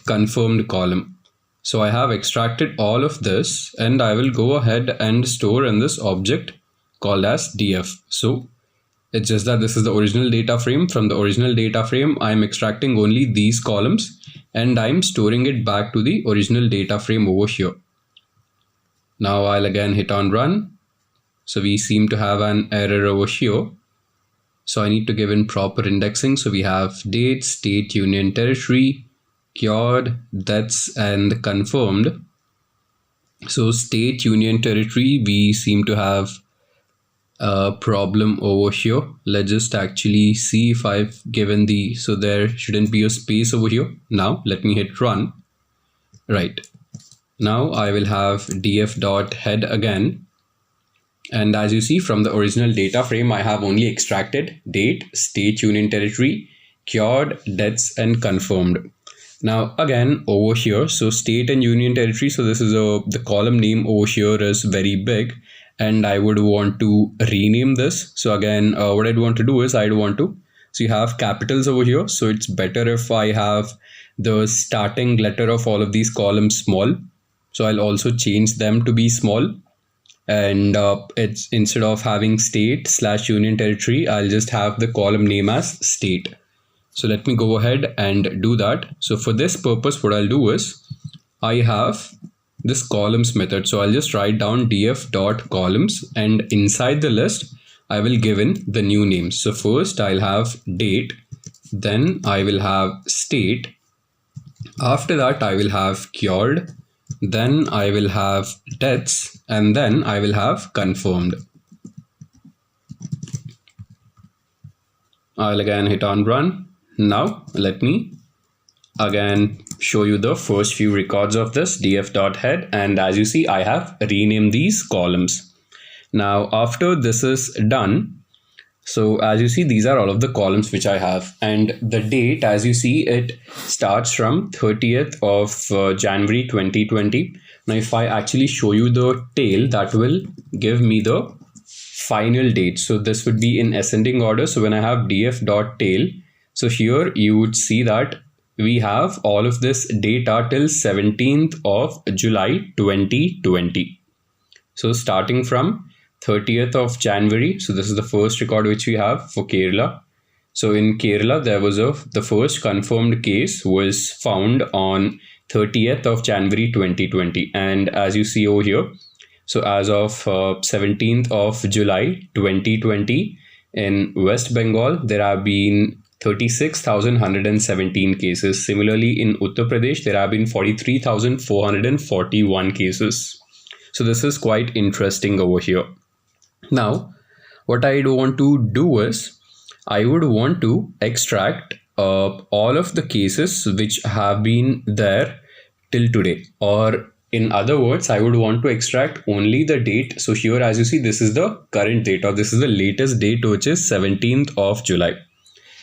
confirmed column. So I have extracted all of this, and I will go ahead and store in this object called as df. So it's just that this is the original data frame. From the original data frame, I'm extracting only these columns and I'm storing it back to the original data frame over here. Now I'll again hit on run. So we seem to have an error over here. So I need to give in proper indexing. So we have date, state, union territory, cured, deaths, and confirmed. So state, union territory, we seem to have a problem over here. Let's just actually see if I've given the, so there shouldn't be a space over here. Now let me hit run. Right. Now I will have df.head again. And as you see from the original data frame, I have only extracted date, state, union territory, cured, deaths, and confirmed. Now again over here, so state and union territory, so this is the column name over here is very big, and I would want to rename this. So again, what I'd want to do is so you have capitals over here, so it's better if I have the starting letter of all of these columns small. So I'll also change them to be small, and it's instead of having state/union territory, I'll just have the column name as state. So let me go ahead and do that. So for this purpose, what I'll do is I have this columns method. So I'll just write down df.columns, and inside the list, I will give in the new names. So first I'll have date, then I will have state. After that, I will have cured, then I will have deaths, and then I will have confirmed. I'll again hit on run. Now let me again show you the first few records of this df.head, and as you see, I have renamed these columns. Now after this is done, so as you see, these are all of the columns which I have, and the date, as you see, it starts from 30th of January 2020. Now if I actually show you the tail, that will give me the final date. So this would be in ascending order. So when I have df.tail, so here you would see that we have all of this data till 17th of July 2020. So starting from 30th of January, so this is the first record which we have for Kerala. So in Kerala, there was the first confirmed case was found on 30th of January 2020. And as you see over here, so as of 17th of July 2020, in West Bengal, there have been 36,117 cases. Similarly, in Uttar Pradesh, there have been 43,441 cases. So this is quite interesting over here. Now, what I want to do is, I would want to extract all of the cases which have been there till today. Or in other words, I would want to extract only the date. So here, as you see, this is the current date, or this is the latest date, which is 17th of July.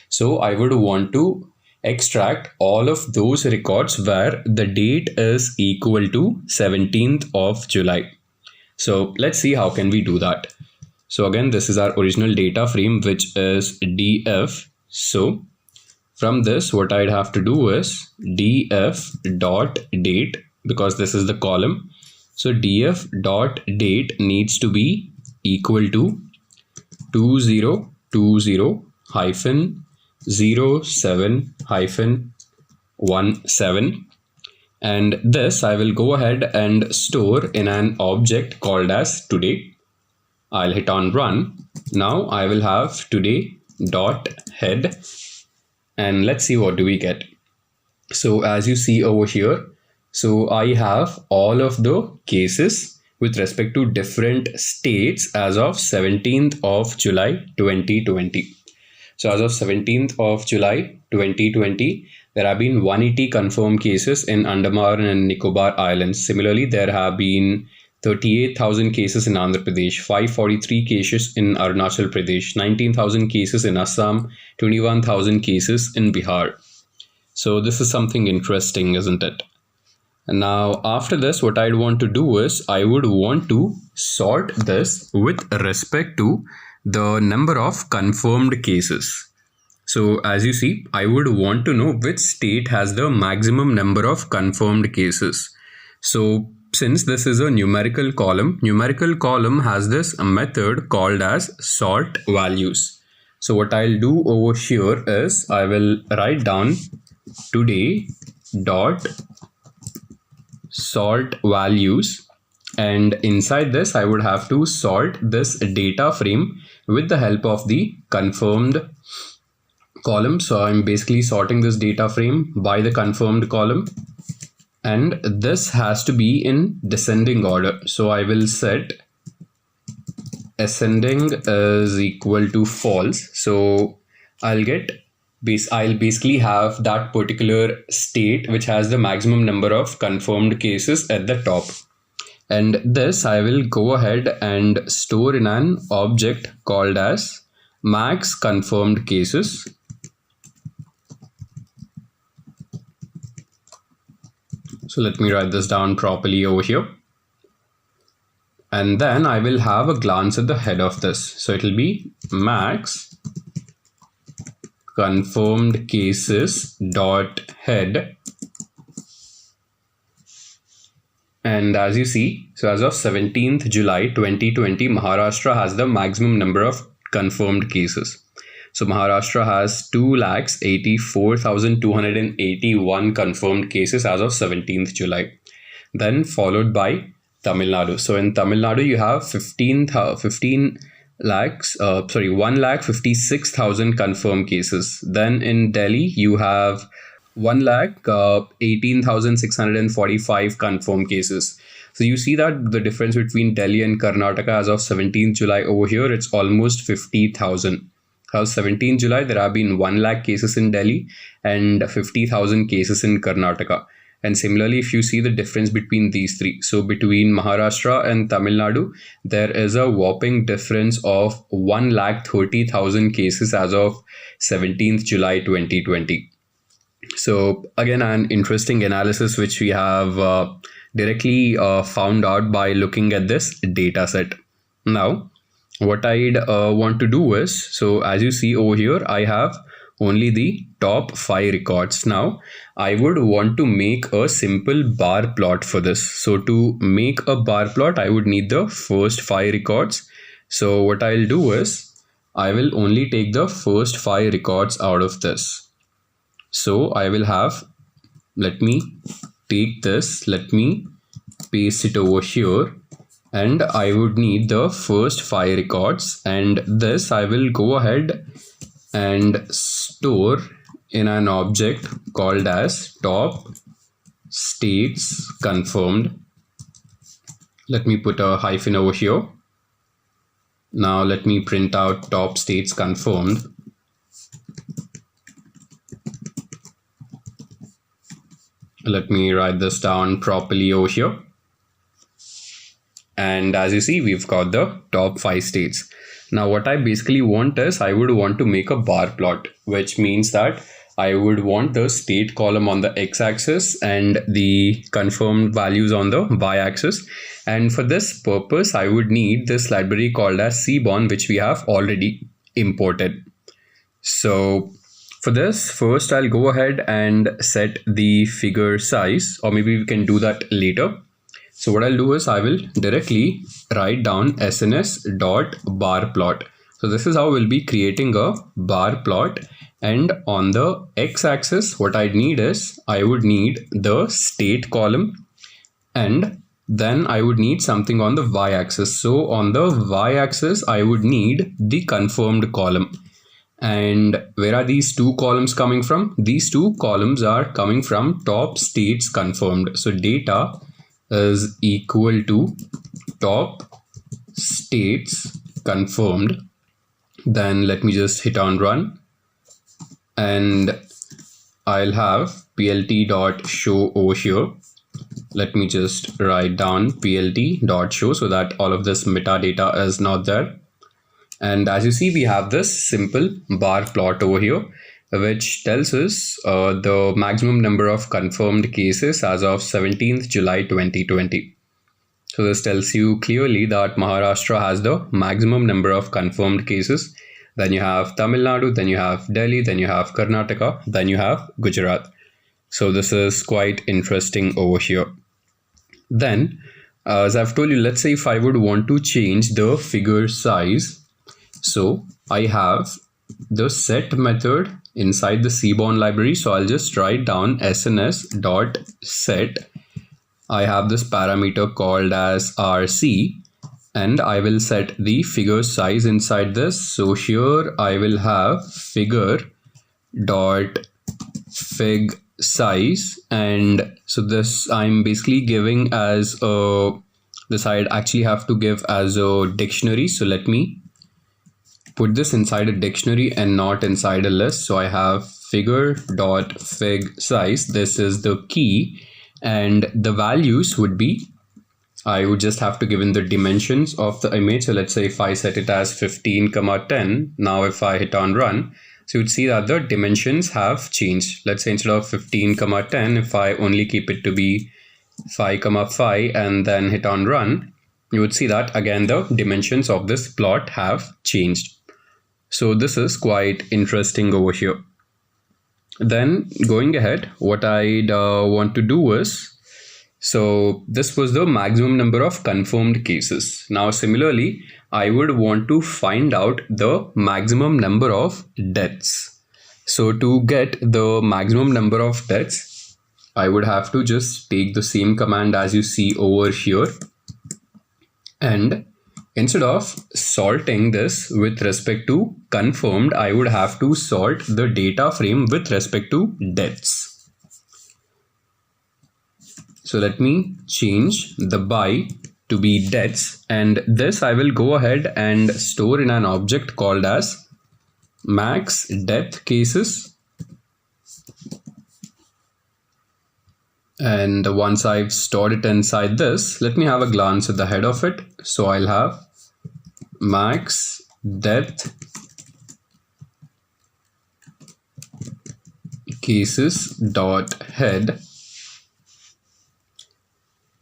So I would want to extract all of those records where the date is equal to 17th of July. So let's see how can we do that. So again, this is our original data frame, which is df. So from this, what I'd have to do is df.date, because this is the column. So df.date needs to be equal to 2020-07-17, and this I will go ahead and store in an object called as today. I'll hit on run. Now I will have today.head, and let's see what do we get. So as you see over here, so I have all of the cases with respect to different states as of 17th of July 2020. So as of 17th of July 2020, there have been 180 confirmed cases in Andaman and Nicobar Islands. Similarly, there have been 38,000 cases in Andhra Pradesh, 543 cases in Arunachal Pradesh, 19,000 cases in Assam, 21,000 cases in Bihar. So this is something interesting, isn't it? And now after this, what I'd want to do is I would want to sort this with respect to the number of confirmed cases. So as you see, I would want to know which state has the maximum number of confirmed cases. So since this is a numerical column has this method called as sort values. So what I'll do over here is I will write down today dot sort values, and inside this I would have to sort this data frame with the help of the confirmed column. So I'm basically sorting this data frame by the confirmed column, and this has to be in descending order. So I will set ascending is equal to false. So I'll basically have that particular state which has the maximum number of confirmed cases at the top. And this I will go ahead and store in an object called as max confirmed cases. So let me write this down properly over here. And then I will have a glance at the head of this. So it will be max confirmed cases dot head. And as you see, so as of 17th July 2020, Maharashtra has the maximum number of confirmed cases. So Maharashtra has 284,281 confirmed cases as of 17th July. Then followed by Tamil Nadu. So in Tamil Nadu, you have 1,56,000 confirmed cases. Then in Delhi, you have 1,18,645 confirmed cases. So you see that the difference between Delhi and Karnataka as of 17th July over here, it's almost 50,000. As 17th July, there have been 1 lakh cases in Delhi and 50,000 cases in Karnataka. And similarly, if you see the difference between these three, so between Maharashtra and Tamil Nadu, there is a whopping difference of 1,30,000 cases as of 17th July 2020. So again, an interesting analysis which we have directly found out by looking at this data set. Now, what I'd want to do is, so as you see over here, I have only the top 5 records. Now, I would want to make a simple bar plot for this. So to make a bar plot, I would need the first 5 records. So what I'll do is, I will only take the first 5 records out of this. So I will have, let me take this, let me paste it over here, and I would need the first 5 records, and this I will go ahead and store in an object called as top states confirmed. Let me put a hyphen over here. Now let me print out top states confirmed. Let me write this down properly over here. And as you see, we've got the top 5 states. Now what I basically want is, I would want to make a bar plot, which means that I would want the state column on the x-axis and the confirmed values on the y-axis. And for this purpose, I would need this library called as Seaborn, which we have already imported. So for this, first I'll go ahead and set the figure size, or maybe we can do that later. So what I'll do is, I will directly write down sns.barplot. So this is how we'll be creating a bar plot. And on the x-axis, what I'd need is, I would need the state column, and then I would need something on the y-axis. So on the y-axis, I would need the confirmed column. And where are these 2 columns coming from? These 2 columns are coming from top states confirmed. So data is equal to top states confirmed. Then let me just hit on run, and I'll have plt.show over here. Let me just write down plt.show so that all of this metadata is not there. And as you see, we have this simple bar plot over here, which tells us the maximum number of confirmed cases as of 17th July 2020. So this tells you clearly that Maharashtra has the maximum number of confirmed cases. Then you have Tamil Nadu, then you have Delhi, then you have Karnataka, then you have Gujarat. So this is quite interesting over here. Then, as I've told you, let's say if I would want to change the figure size. So I have the set method inside the Seaborn library. So I'll just write down sns.set. I have this parameter called as rc, and I will set the figure size inside this. So here I will have figure.fig size, and so this I'm basically giving as a, this I'd actually have to give as a dictionary. So let me put this inside a dictionary and not inside a list. So I have figure.fig size. This is the key, and the values would be I would just have to give in the dimensions of the image. So let's say if I set it as 15, 10, now if I hit on run, so you'd see that the dimensions have changed. Let's say instead of 15, 10, if I only keep it to be 5, 5 and then hit on run, you would see that again the dimensions of this plot have changed. So this is quite interesting over here. Then going ahead, what I'd want to do is, so this was the maximum number of confirmed cases. Now similarly, I would want to find out the maximum number of deaths. So to get the maximum number of deaths, I would have to just take the same command as you see over here. And instead of sorting this with respect to confirmed, I would have to sort the data frame with respect to deaths. So let me change the by to be deaths, and this I will go ahead and store in an object called as max death cases. And once I've stored it inside this, let me have a glance at the head of it. So I'll have max death cases dot head.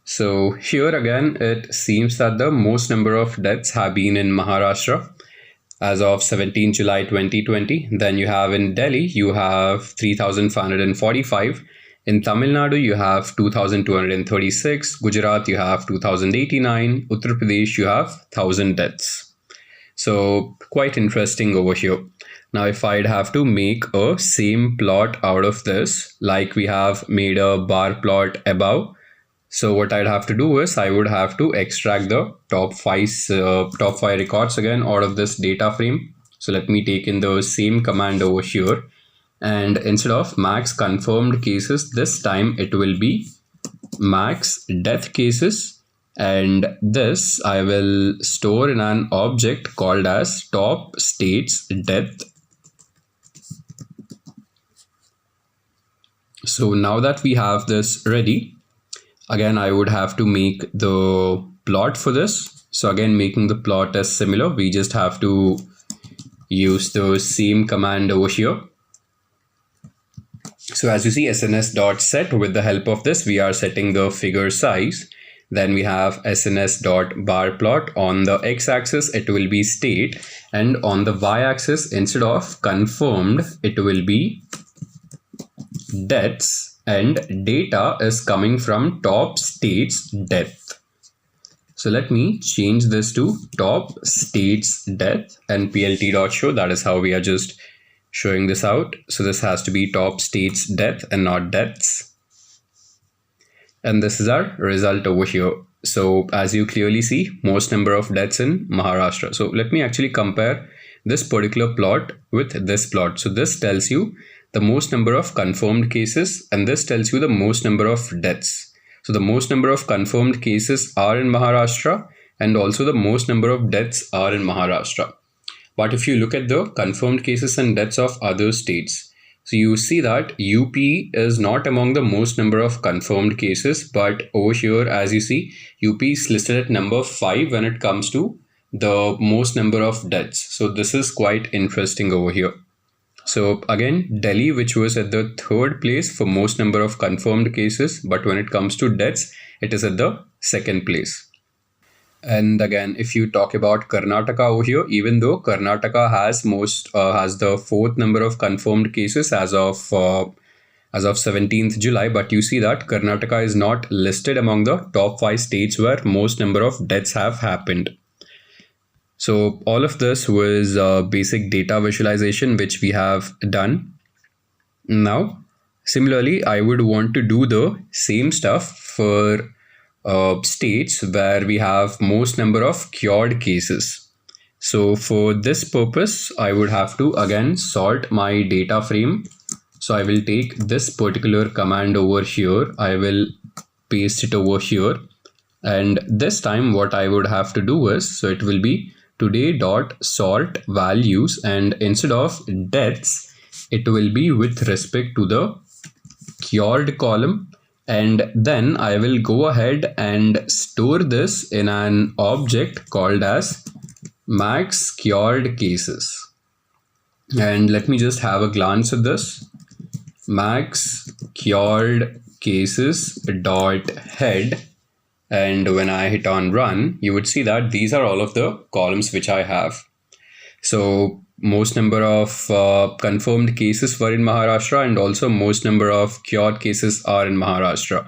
So here again, it seems that the most number of deaths have been in Maharashtra as of 17 July 2020. Then you have in Delhi, you have 3,545. In Tamil Nadu, you have 2,236. Gujarat, you have 2,089. Uttar Pradesh, you have 1,000 deaths. So quite interesting over here. Now, if I'd have to make a same plot out of this, like we have made a bar plot above, so what I'd have to do is I would have to extract the top five records again out of this data frame. So let me take in the same command over here, and instead of max confirmed cases, this time it will be max death cases, and this I will store in an object called as top states death. So now that we have this ready, again, I would have to make the plot for this. So again, making the plot as similar, we just have to use the same command over here. So as you see, sns.set, with the help of this, we are setting the figure size. Then we have sns.barplot. On the x-axis, it will be state. And on the y-axis, instead of confirmed, it will be deaths. And data is coming from top states death. So let me change this to top states death and plt.show. That is how we are just showing this out. So this has to be top states death and not deaths. And this is our result over here. So as you clearly see, most number of deaths in Maharashtra. So let me actually compare this particular plot with this plot. So this tells you the most number of confirmed cases, and this tells you the most number of deaths. So the most number of confirmed cases are in Maharashtra, and also the most number of deaths are in Maharashtra. But if you look at the confirmed cases and deaths of other states, so you see that UP is not among the most number of confirmed cases, but over here, as you see, UP is listed at number 5 when it comes to the most number of deaths. So this is quite interesting over here. So again, Delhi, which was at the 3rd place for most number of confirmed cases, but when it comes to deaths, it is at the 2nd place. And again, if you talk about Karnataka over here, even though Karnataka has the 4th number of confirmed cases as of 17th July, but you see that Karnataka is not listed among the top 5 states where most number of deaths have happened. So all of this was basic data visualization, which we have done. Now, similarly, I would want to do the same stuff for states where we have most number of cured cases. So for this purpose, I would have to again sort my data frame. So I will take this particular command over here. I will paste it over here. And this time what I would have to do is, so it will be today.sort values, and instead of deaths, it will be with respect to the cured column, And then I will go ahead and store this in an object called as max cured cases. And let me just have a glance at this. Max cured cases dot head, and when I hit on run, you would see that these are all of the columns which I have. So most number of confirmed cases were in Maharashtra, and also most number of cured cases are in Maharashtra.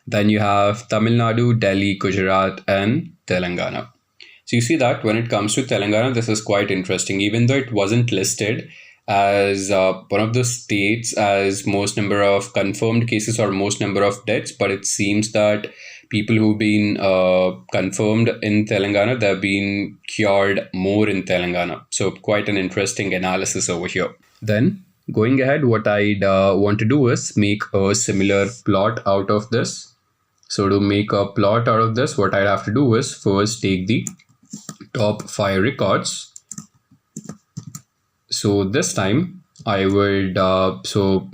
Then you have Tamil Nadu, Delhi, Gujarat, and Telangana. So you see that when it comes to Telangana, this is quite interesting. Even though it wasn't listed as one of the states as most number of confirmed cases or most number of deaths, but it seems that people who've been confirmed in Telangana, they've been cured more in Telangana. So quite an interesting analysis over here. Then going ahead, what I'd want to do is make a similar plot out of this. So to make a plot out of this, what I'd have to do is first take the top 5 records. So this time I would, so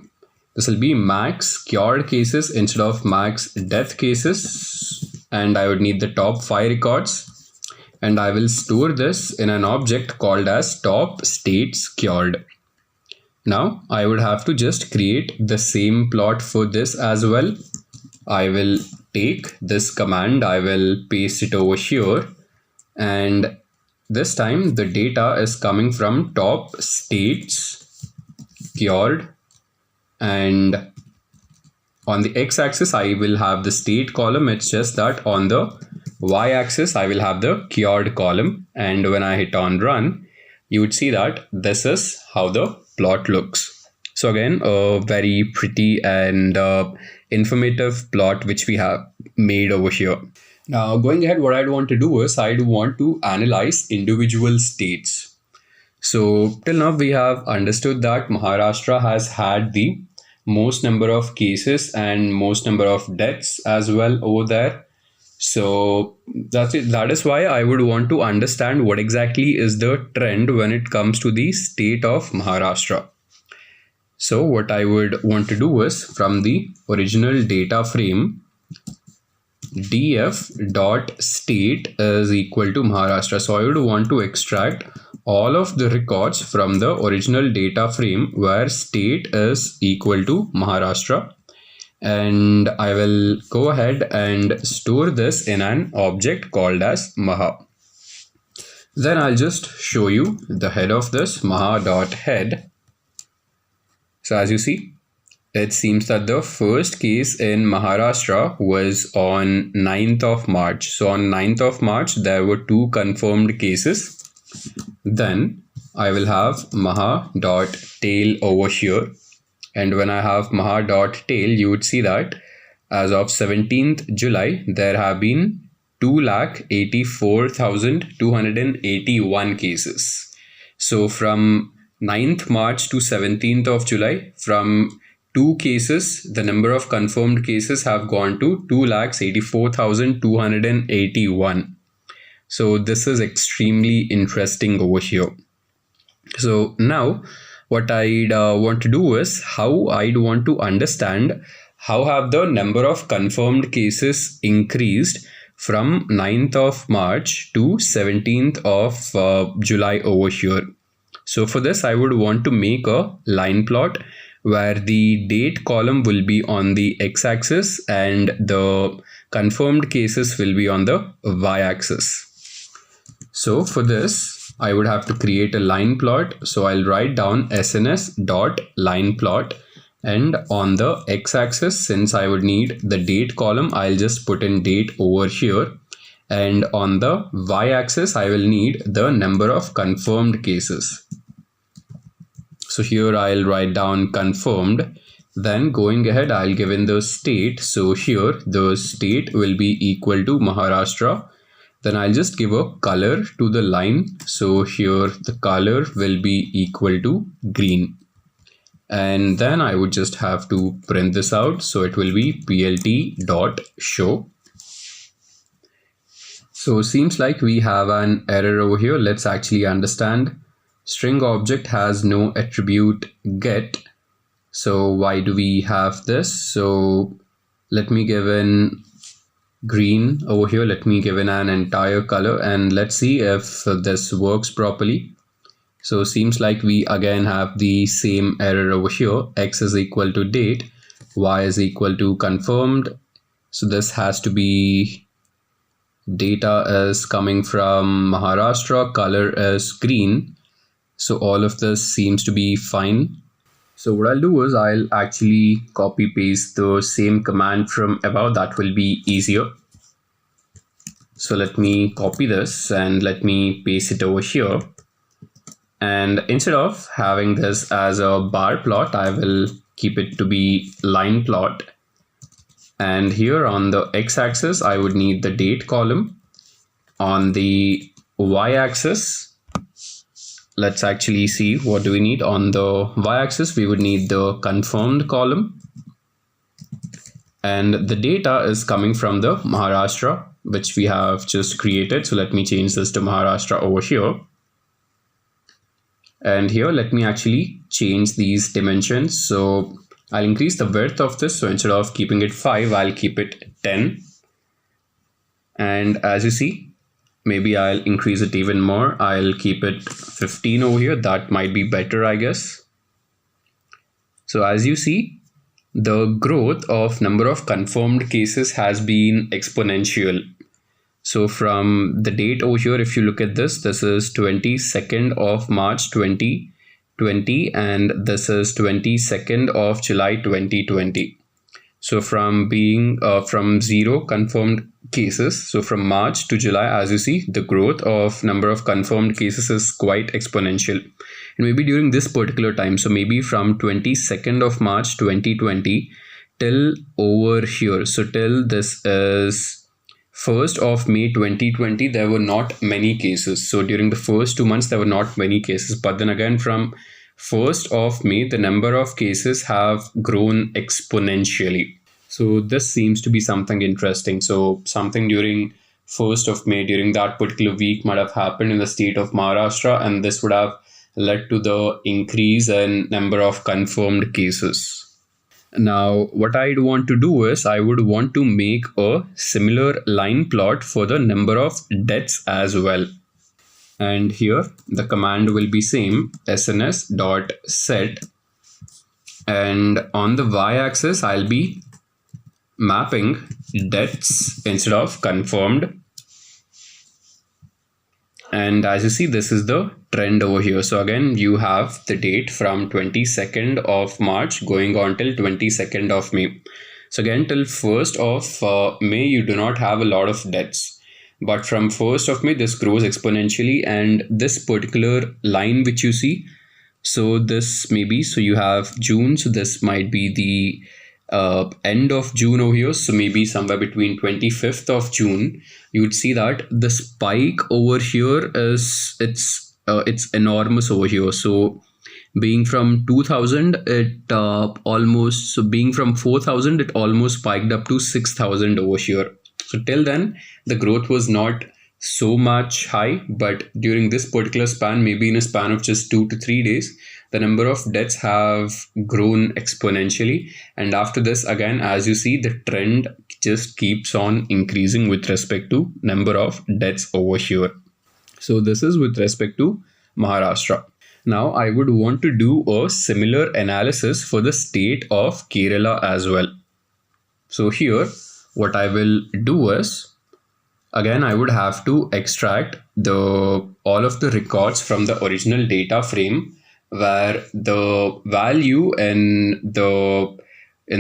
this will be max cured cases instead of max death cases. And I would need the top 5 records. And I will store this in an object called as top states cured. Now I would have to just create the same plot for this as well. I will take this command, I will paste it over here, and this time the data is coming from top states cured, and on the x-axis I will have the state column. It's just that on the y-axis I will have the cured column, and when I hit on run, you would see that this is how the plot looks. So again, a very pretty and informative plot which we have made over here. Now going ahead, what I'd want to do is I'd want to analyze individual states. So till now we have understood that Maharashtra has had the most number of cases and most number of deaths as well over there. So that's it. That is why I would want to understand what exactly is the trend when it comes to the state of Maharashtra. So what I would want to do is from the original data frame, df.state is equal to Maharashtra. So I would want to extract all of the records from the original data frame where state is equal to Maharashtra. And I will go ahead and store this in an object called as Maha. Then I'll just show you the head of this Maha.head. So as you see, it seems that the first case in Maharashtra was on 9th of March. So on 9th of March, there were 2 confirmed cases. Then I will have Maha.tail over here. And when I have Maha.tail, you would see that as of 17th July, there have been 284,281 cases. So from 9th March to 17th of July, from 2 cases, the number of confirmed cases have gone to 284,281. So this is extremely interesting over here. So now what I'd want to do is how I'd want to understand how have the number of confirmed cases increased from 9th of March to 17th of July over here. So for this, I would want to make a line plot where the date column will be on the x-axis and the confirmed cases will be on the y-axis. So for this, I would have to create a line plot. So I'll write down sns.lineplot, and on the x-axis, since I would need the date column, I'll just put in date over here. And on the y-axis, I will need the number of confirmed cases. So here I'll write down confirmed. Then going ahead, I'll give in the state. So here the state will be equal to Maharashtra. Then I'll just give a color to the line. So here the color will be equal to green. And then I would just have to print this out. So it will be plt.show. So seems like we have an error over here. Let's actually understand. String object has no attribute get. So why do we have this? So Let me give in green over here. Let me give in an entire color and let's see if this works properly. So seems like we again have the same error over here. X is equal to date, Y is equal to confirmed. So this has to be data is coming from Maharashtra, color is green. So all of this seems to be fine. So what I'll do is I'll actually copy paste the same command from above. That will be easier. So let me copy this and let me paste it over here. And instead of having this as a bar plot, I will keep it to be line plot. And here on the x-axis, I would need the date column. On the y-axis, let's actually see what do we need. On the y-axis, we would need the confirmed column. And the data is coming from the Maharashtra, which we have just created. So let me change this to Maharashtra over here. And here, let me actually change these dimensions. So I'll increase the width of this. So instead of keeping it 5, I'll keep it 10. And as you see, maybe I'll increase it even more. I'll keep it 15 over here. That might be better, I guess. So as you see, the growth of number of confirmed cases has been exponential. So from the date over here, if you look at this, this is 22nd of March 2020 and this is 22nd of July 2020. So from being from 0 confirmed cases, so from March to July, as you see, the growth of number of confirmed cases is quite exponential. And maybe during this particular time, so maybe from 22nd of March 2020 till over here, so till this is 1st of May 2020, there were not many cases. So during the first 2 months, there were not many cases. But then again, from 1st of May, the number of cases have grown exponentially. So this seems to be something interesting. So something during 1st of May, during that particular week might have happened in the state of Maharashtra, and this would have led to the increase in number of confirmed cases. Now, what I'd want to do is I would want to make a similar line plot for the number of deaths as well. And here the command will be same, sns.set. And on the y-axis, I'll be mapping deaths instead of confirmed. And as you see, this is the trend over here. So again, you have the date from 22nd of March going on till 22nd of May. So again, till 1st of May, you do not have a lot of deaths. But from 1st of May, this grows exponentially. And this particular line which you see, so this maybe, so you have June. So this might be the end of June over here. So maybe somewhere between 25th of June, you would see that the spike over here is it's enormous over here. So being from 2000, it almost, so being from 4000, it almost spiked up to 6000 over here. So till then, the growth was not so much high, but during this particular span, maybe in a span of just 2 to 3 days, the number of deaths have grown exponentially. And after this, again, as you see, the trend just keeps on increasing with respect to number of deaths over here. So this is with respect to Maharashtra. Now I would want to do a similar analysis for the state of Kerala as well. So here, what I will do is, again, I would have to extract all of the records from the original data frame where the value in the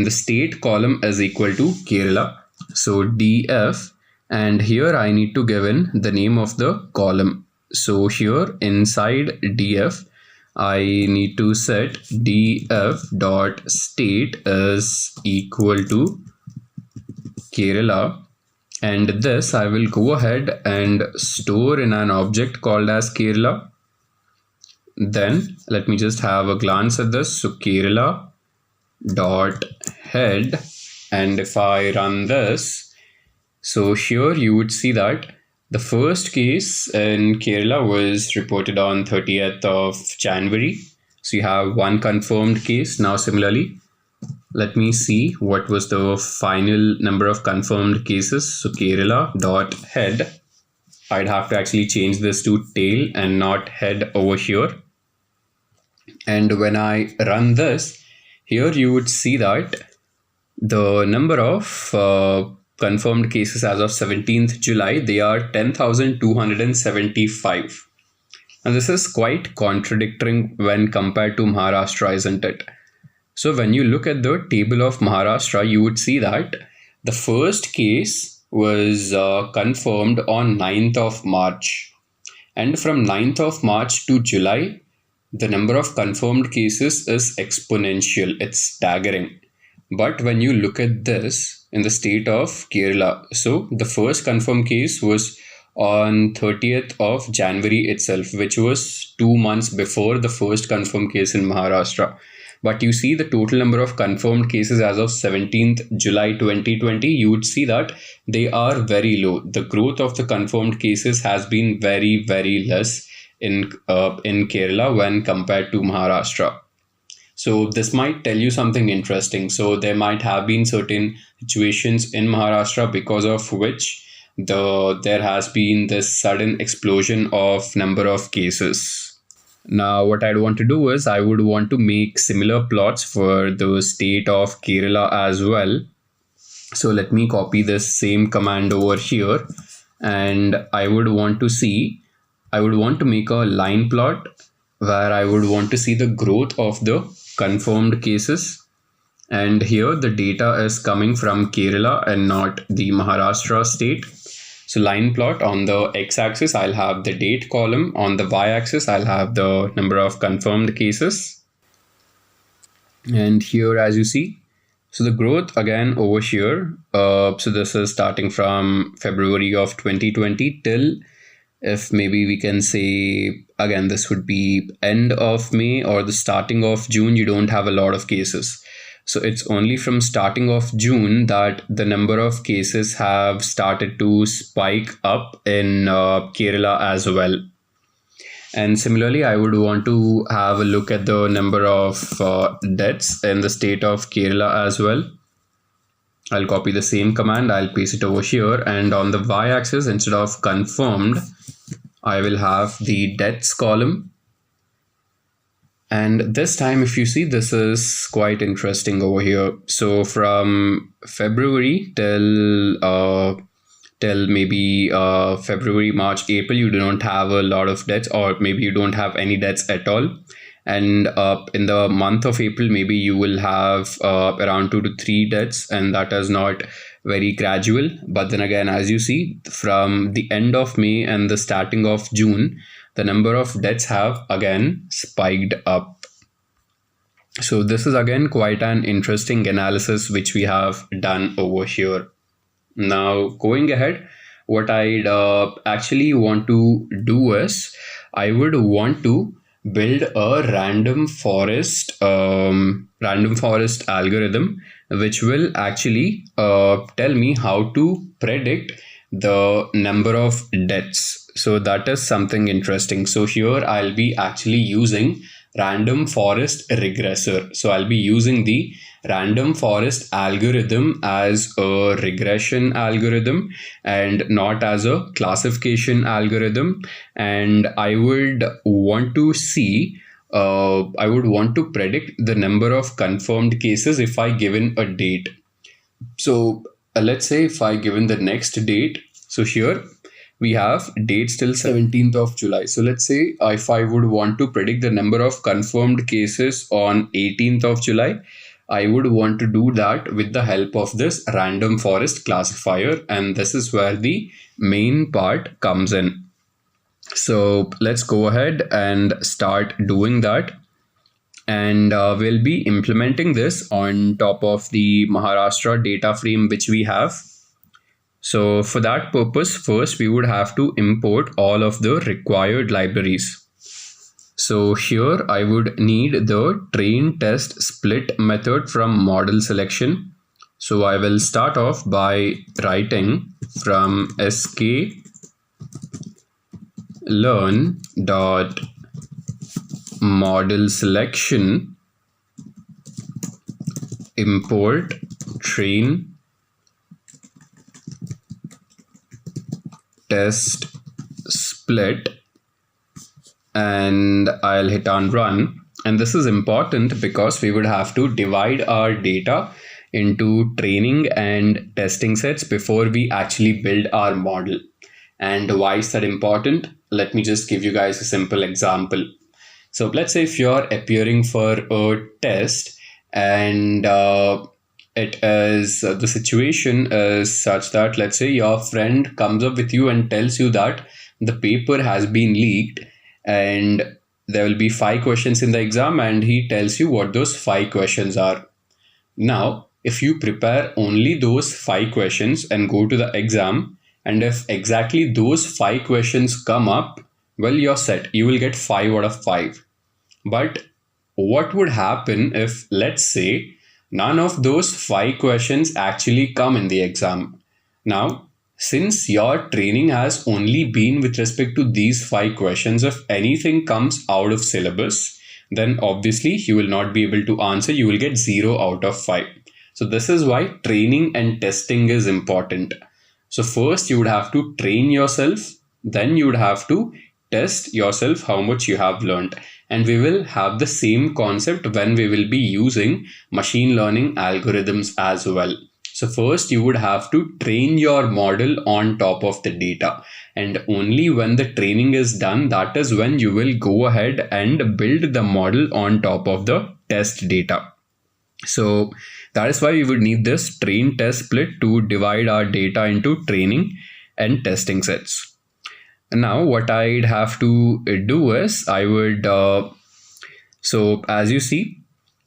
state column is equal to Kerala. So df, and here I need to give in the name of the column. So here inside df, I need to set df dot state is equal to Kerala. And this I will go ahead and store in an object called as Kerala. Then let me just have a glance at this. So Kerala dot head, and if I run this, so here you would see that the first case in Kerala was reported on 30th of January. So you have one confirmed case. Now similarly, Let me see what was the final number of confirmed cases. So Kerala dot head. I'd have to actually change this to tail and not head over here. And when I run this, here you would see that the number of confirmed cases as of 17th July, they are 10,275. And this is quite contradicting when compared to Maharashtra, isn't it? So when you look at the table of Maharashtra, you would see that the first case was confirmed on 9th of March. And from 9th of March to July, the number of confirmed cases is exponential. It's staggering. But when you look at this in the state of Kerala, so the first confirmed case was on 30th of January itself, which was 2 months before the first confirmed case in Maharashtra. But you see the total number of confirmed cases as of 17th July 2020, you would see that they are very low. The growth of the confirmed cases has been very, very less in Kerala when compared to Maharashtra. So this might tell you something interesting. So there might have been certain situations in Maharashtra because of which there has been this sudden explosion of number of cases. Now, what I'd want to do is I would want to make similar plots for the state of Kerala as well. So let me copy this same command over here, and I would want to make a line plot where I would want to see the growth of the confirmed cases. And here the data is coming from Kerala and not the Maharashtra state. So line plot, on the x-axis, I'll have the date column. On the y-axis, I'll have the number of confirmed cases. And here, as you see, so the growth again over here. So this is starting from February of 2020 till, if maybe we can say, again, this would be end of May or the starting of June, you don't have a lot of cases. So it's only from starting of June that the number of cases have started to spike up in Kerala as well. And similarly, I would want to have a look at the number of deaths in the state of Kerala as well. I'll copy the same command, I'll paste it over here, and on the y-axis, instead of confirmed, I will have the deaths column. And this time, if you see, this is quite interesting over here. So from February till maybe February, March, April, you do not have a lot of deaths, or maybe you don't have any deaths at all. And in the month of April, maybe you will have around 2 to 3 deaths, and that is not very gradual. But then again, as you see, from the end of May and the starting of June, the number of deaths have again spiked up. So this is again quite an interesting analysis which we have done over here. Now going ahead, what I'd actually want to do is I would want to build a random forest algorithm which will actually tell me how to predict the number of deaths. So that is something interesting. So here I'll be actually using random forest regressor. So I'll be using the random forest algorithm as a regression algorithm and not as a classification algorithm. And I would want to predict the number of confirmed cases if I given a date. So let's say if I given the next date, so here we have dates till 17th of July. So let's say if I would want to predict the number of confirmed cases on 18th of July, I would want to do that with the help of this random forest classifier. And this is where the main part comes in. So let's go ahead and start doing that. And we'll be implementing this on top of the Maharashtra data frame which we have. So for that purpose, first we would have to import all of the required libraries. So here I would need the train test split method from model selection. So I will start off by writing from sk learn dot model selection import train test split, and I'll hit on run. And this is important because we would have to divide our data into training and testing sets before we actually build our model. And why is that important? Let me just give you guys a simple example. So let's say if you're appearing for a test and it is the situation is such that, let's say your friend comes up with you and tells you that the paper has been leaked and there will be 5 questions in the exam, and he tells you what those 5 questions are. Now, if you prepare only those 5 questions and go to the exam, and if exactly those 5 questions come up, well, you're set. You will get 5 out of 5. But what would happen if, let's say, none of those 5 questions actually come in the exam? Now, since your training has only been with respect to these 5 questions, if anything comes out of syllabus, then obviously you will not be able to answer. You will get 0 out of 5. So this is why training and testing is important. So first you would have to train yourself, then you would have to test yourself how much you have learned. And we will have the same concept when we will be using machine learning algorithms as well. So first you would have to train your model on top of the data. And only when the training is done, that is when you will go ahead and build the model on top of the test data. So that is why we would need this train test split to divide our data into training and testing sets. And now what I'd have to do is I would, so as you see,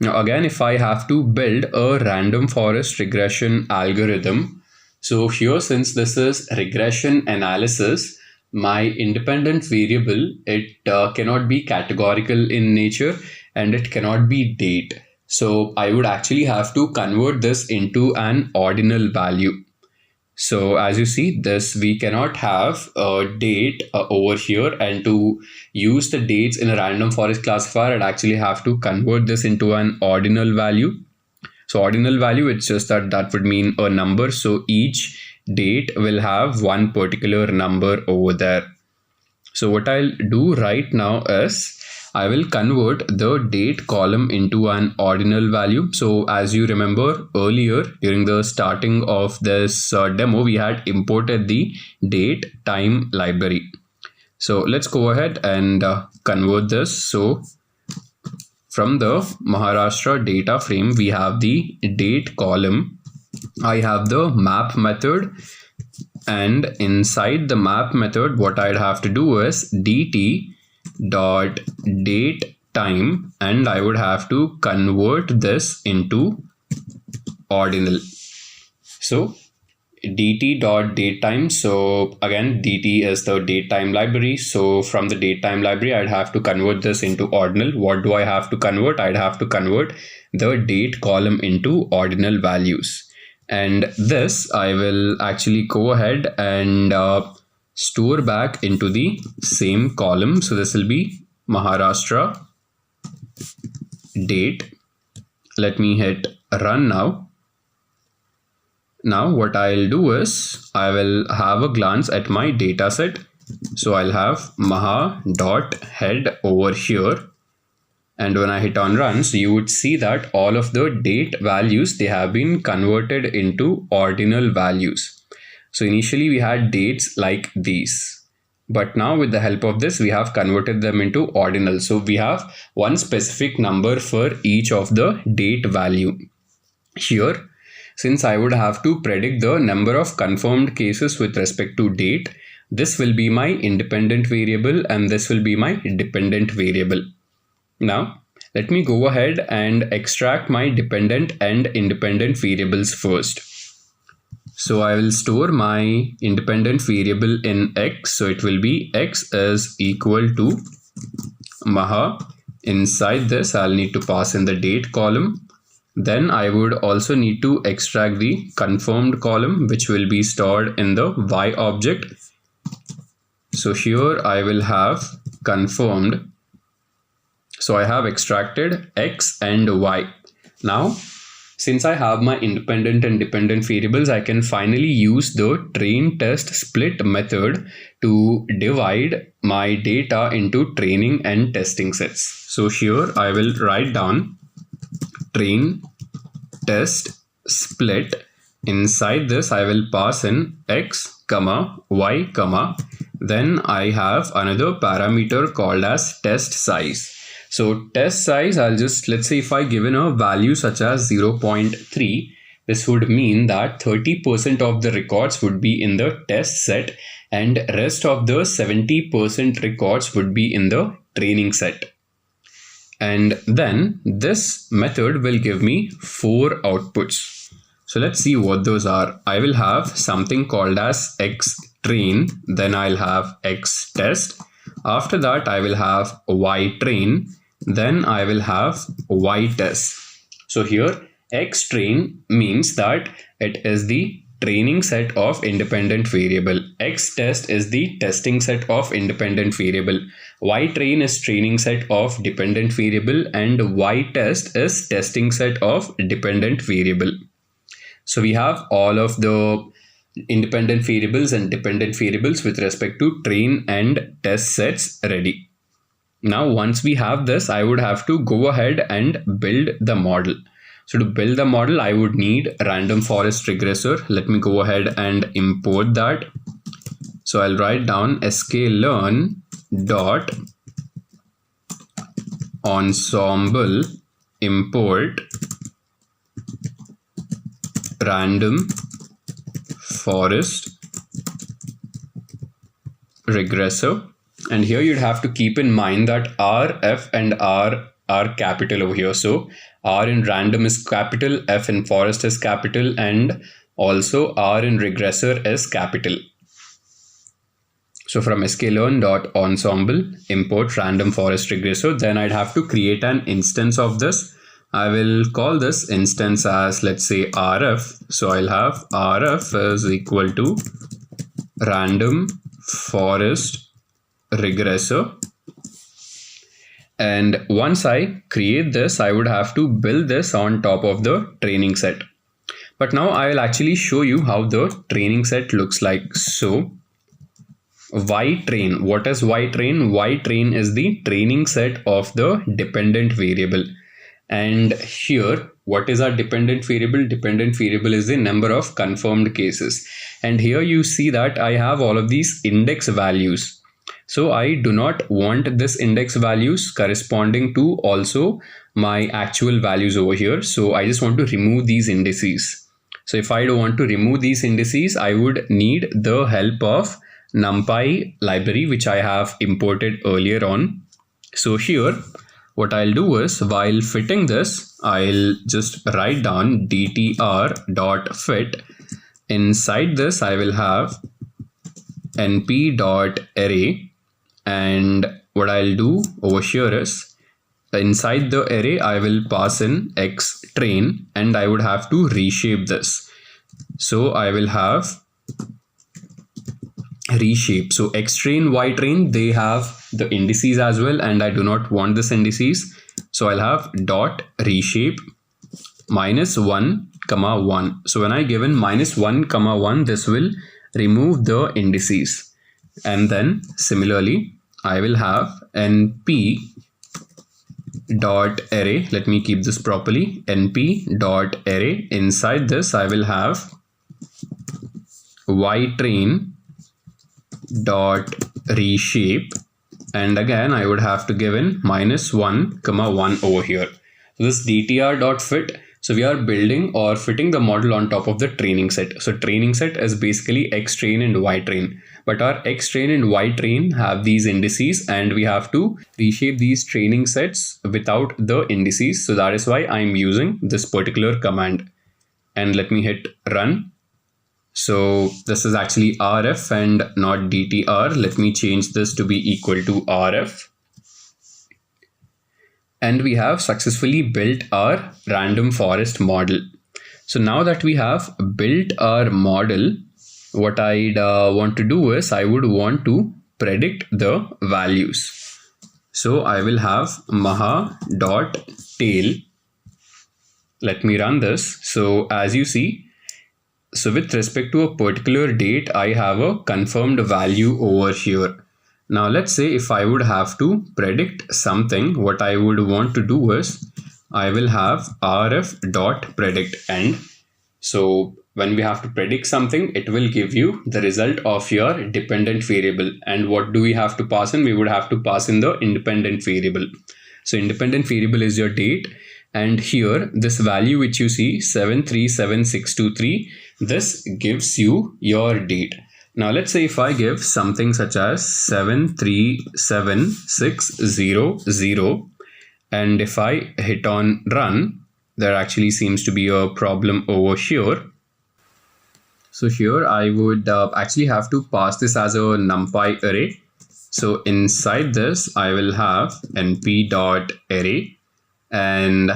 now again, if I have to build a random forest regression algorithm, so here, since this is regression analysis, my independent variable, it cannot be categorical in nature and it cannot be date. So I would actually have to convert this into an ordinal value. So as you see this, we cannot have a date over here, and to use the dates in a random forest classifier, I'd actually have to convert this into an ordinal value. So ordinal value, it's just that would mean a number. So each date will have one particular number over there. So what I'll do right now is I will convert the date column into an ordinal value. So as you remember earlier during the starting of this demo, we had imported the date time library. So let's go ahead and convert this. So from the Maharashtra data frame, we have the date column. I have the map method, and inside the map method, what I'd have to do is dt dot date time, and I would have to convert this into ordinal. So dt dot date time. So again, dt is the date time library. So from the date time library, I'd have to convert this into ordinal. What do I have to convert? I'd have to convert the date column into ordinal values. And this I will actually go ahead and store back into the same column. So this will be Maharashtra date. Let me hit run now. Now what I'll do is I will have a glance at my data set. So I'll have maha.head over here. And when I hit on run, so you would see that all of the date values, they have been converted into ordinal values. So initially we had dates like these, but now with the help of this, we have converted them into ordinal. So we have one specific number for each of the date value. Here, since I would have to predict the number of confirmed cases with respect to date, this will be my independent variable and this will be my dependent variable. Now, let me go ahead and extract my dependent and independent variables first. So I will store my independent variable in x. So it will be x is equal to maha. Inside this, I'll need to pass in the date column. Then I would also need to extract the confirmed column, which will be stored in the y object. So here I will have confirmed. So I have extracted x and y. Now, since I have my independent and dependent variables, I can finally use the train test split method to divide my data into training and testing sets. So here I will write down train test split. Inside this I will pass in x comma y comma, then I have another parameter called as test size. So test size, let's say if I given a value such as 0.3, this would mean that 30% of the records would be in the test set and rest of the 70% records would be in the training set. And then this method will give me 4 outputs. So let's see what those are. I will have something called as x train, then I'll have x test. After that I will have y train, then I will have y test. So here x train means that it is the training set of independent variable. X test is the testing set of independent variable. Y train is training set of dependent variable and y test is testing set of dependent variable. So we have all of the independent variables and dependent variables with respect to train and test sets ready. Now once we have this, I would have to go ahead and build the model. So to build the model, I would need random forest regressor. Let me go ahead and import that. So I'll write down sklearn dot ensemble import random forest regressor. And here you'd have to keep in mind that R, F and R are capital over here. So R in random is capital, F in forest is capital, and also R in regressor is capital. So from sklearn.ensemble import random forest regressor, then I'd have to create an instance of this. I will call this instance as, let's say, RF. So I'll have RF is equal to random forest regressor. And once I create this, I would have to build this on top of the training set. But now I will actually show you how the training set looks like. So y train, what is y train? Y train is the training set of the dependent variable. And here, what is our dependent variable? Dependent variable is the number of confirmed cases. And here you see that I have all of these index values. So I do not want this index values corresponding to also my actual values over here. So I just want to remove these indices. So if I don't want to remove these indices, I would need the help of NumPy library, which I have imported earlier on. So here, what I'll do is, while fitting this, I'll just write down dtr.fit. Inside this, I will have np.array. And what I'll do over here is, inside the array, I will pass in x train and I would have to reshape this. So I will have reshape. So x train, y train, they have the indices as well, and I do not want this indices. So I'll have dot reshape -1, 1. So when I given -1, 1, this will remove the indices. And then similarly, I will have np dot array. Let me keep this properly. np dot array. Inside this, I will have y train dot reshape, and again I would have to give in -1, 1 over here. So this dtr.fit. So we are building or fitting the model on top of the training set. So training set is basically x train and y train. But our x train and y train have these indices, and we have to reshape these training sets without the indices. So that is why I'm using this particular command. And let me hit run. So this is actually RF and not DTR. Let me change this to be equal to RF. And we have successfully built our random forest model. So now that we have built our model, what I'd want to do is I would want to predict the values. So I will have maha.tail Let me run this. So as you see, so with respect to a particular date, I have a confirmed value over here. Now let's say if I would have to predict something, what I would want to do is I will have rf.predict end. So when we have to predict something, it will give you the result of your dependent variable. And what do we have to pass in? We would have to pass in the independent variable. So independent variable is your date. And here, this value which you see, 737623, this gives you your date. Now let's say if I give something such as 737600, and if I hit on run, there actually seems to be a problem over here. So here I would actually have to pass this as a numpy array. So inside this, I will have np.array, and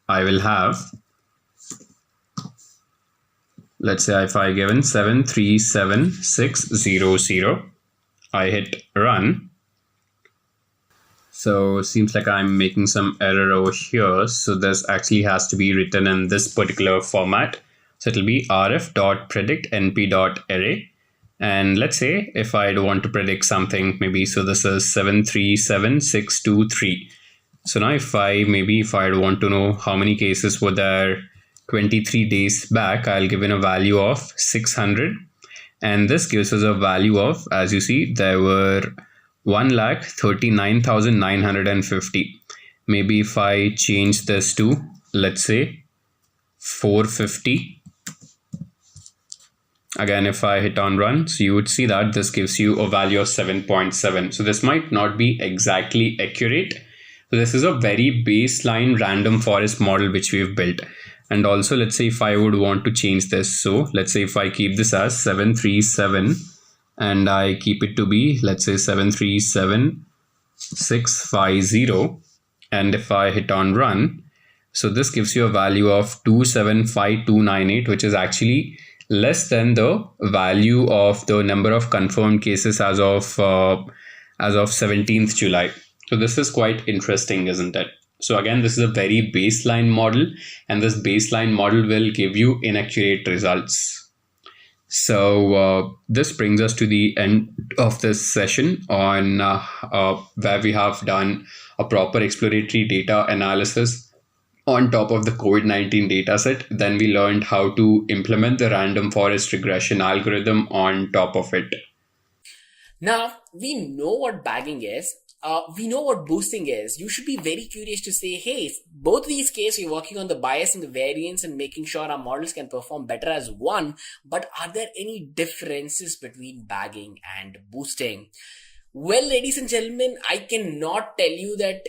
I will have, let's say if I given 737600, I hit run. So seems like I'm making some error over here. So this actually has to be written in this particular format. So it'll be rf.predict np.array. And let's say if I want to predict something, maybe, so this is 737623. So now if I want to know how many cases were there 23 days back, I'll give in a value of 600. And this gives us a value of, as you see, there were 1,39,950. Maybe if I change this to, let's say, 450. Again, if I hit on run, so you would see that this gives you a value of 7.7. So this might not be exactly accurate. So this is a very baseline random forest model which we've built. And also, let's say if I would want to change this. So let's say if I keep this as 737 and I keep it to be, let's say 737650. And if I hit on run, so this gives you a value of 275298, which is actually less than the value of the number of confirmed cases as of 17th July. So this is quite interesting, isn't it? So again, this is a very baseline model, and this baseline model will give you inaccurate results. So this brings us to the end of this session on where we have done a proper exploratory data analysis on top of the COVID-19 dataset. Then we learned how to implement the random forest regression algorithm on top of it. Now, we know what bagging is. We know what boosting is. You should be very curious to say, hey, both these cases, we're working on the bias and the variance and making sure our models can perform better as one. But are there any differences between bagging and boosting? Well, ladies and gentlemen, I cannot tell you that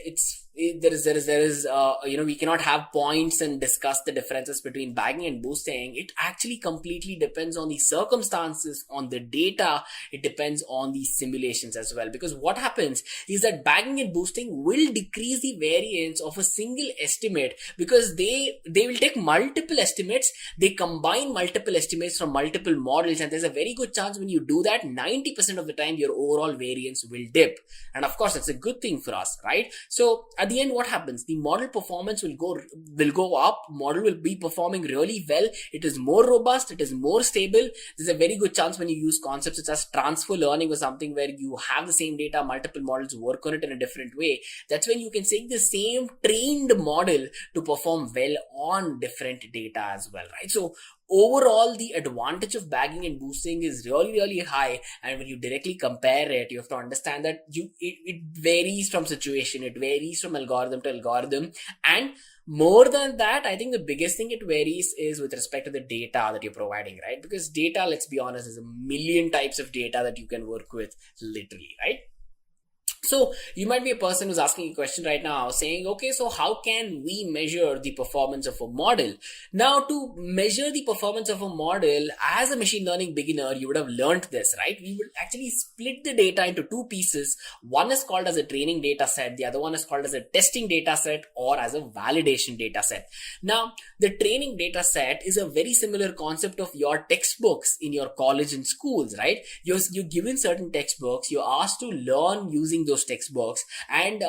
we cannot have points and discuss the differences between bagging and boosting. It actually completely depends on the circumstances, on the data. It depends on the simulations as well. Because what happens is that bagging and boosting will decrease the variance of a single estimate, because they will take multiple estimates. They combine multiple estimates from multiple models, and there's a very good chance when you do that, 90% of the time your overall variance will dip. And of course, that's a good thing for us, right? So at the end, what happens? The model performance will go up. Model will be performing really well. It is more robust. It is more stable. There's a very good chance when you use concepts such as transfer learning or something where you have the same data, multiple models work on it in a different way. That's when you can take the same trained model to perform well on different data as well, right? So overall, the advantage of bagging and boosting is really, really high. And when you directly compare it, you have to understand that it varies from situation. It varies from algorithm to algorithm. And more than that, I think the biggest thing it varies is with respect to the data that you're providing, right? Because data, let's be honest, is a million types of data that you can work with, literally, right? So you might be a person who's asking a question right now saying, okay, so how can we measure the performance of a model? Now, to measure the performance of a model, as a machine learning beginner, you would have learned this, right? We would actually split the data into two pieces. One is called as a training data set. The other one is called as a testing data set or as a validation data set. Now, the training data set is a very similar concept of your textbooks in your college and schools, right? You're given certain textbooks. You're asked to learn using those those textbooks. And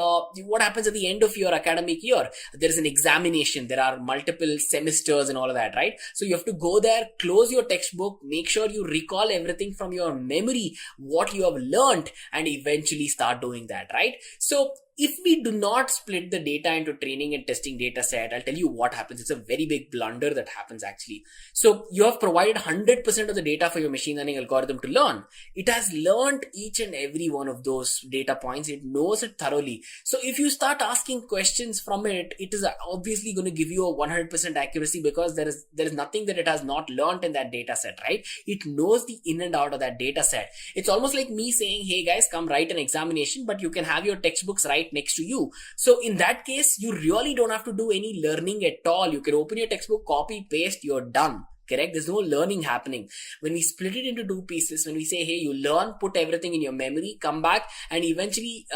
what happens at the end of your academic year? There is an examination. There are multiple semesters and all of that, right? So you have to go there, close your textbook, make sure you recall everything from your memory, what you have learned, and eventually start doing that, right? So if we do not split the data into training and testing data set, I'll tell you what happens. It's a very big blunder that happens actually. So you have provided 100% of the data for your machine learning algorithm to learn. It has learned each and every one of those data points. It knows it thoroughly. So if you start asking questions from it, it is obviously going to give you a 100% accuracy, because there is nothing that it has not learned in that data set, right? It knows the in and out of that data set. It's almost like me saying, hey guys, come write an examination, but you can have your textbooks right next to you. So in that case, you really don't have to do any learning at all. You can open your textbook, copy, paste, you're done. Correct? There's no learning happening. When we split it into two pieces, when we say, hey, you learn, put everything in your memory, come back, and eventually,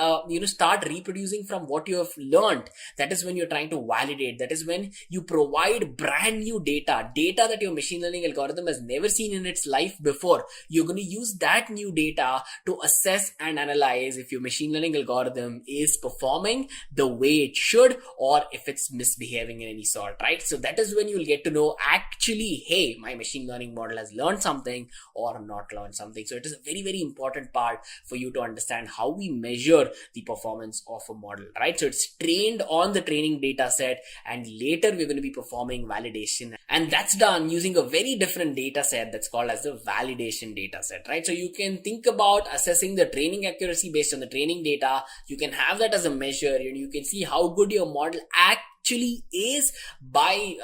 start reproducing from what you have learned. That is when you're trying to validate. That is when you provide brand new data that your machine learning algorithm has never seen in its life before. You're going to use that new data to assess and analyze if your machine learning algorithm is performing the way it should, or if it's misbehaving in any sort, right? So that is when you'll get to know actually, hey, my machine learning model has learned something or not learned something. So it is a very, very important part for you to understand how we measure the performance of a model, right? So it's trained on the training data set, and later we're going to be performing validation. And that's done using a very different data set that's called as the validation data set, right? So you can think about assessing the training accuracy based on the training data. You can have that as a measure, and you can see how good your model actually is by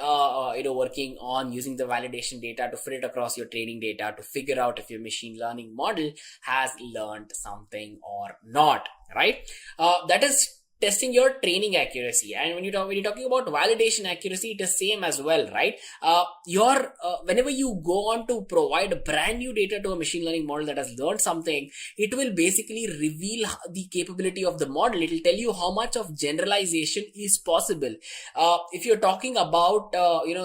working on using the validation data to fit it across your training data to figure out if your machine learning model has learned something or not, right? That is testing your training accuracy. And when you're talking about validation accuracy, it is same as well, right? Whenever you go on to provide brand new data to a machine learning model that has learned something, it will basically reveal the capability of the model. It will tell you how much of generalization is possible. If you're talking about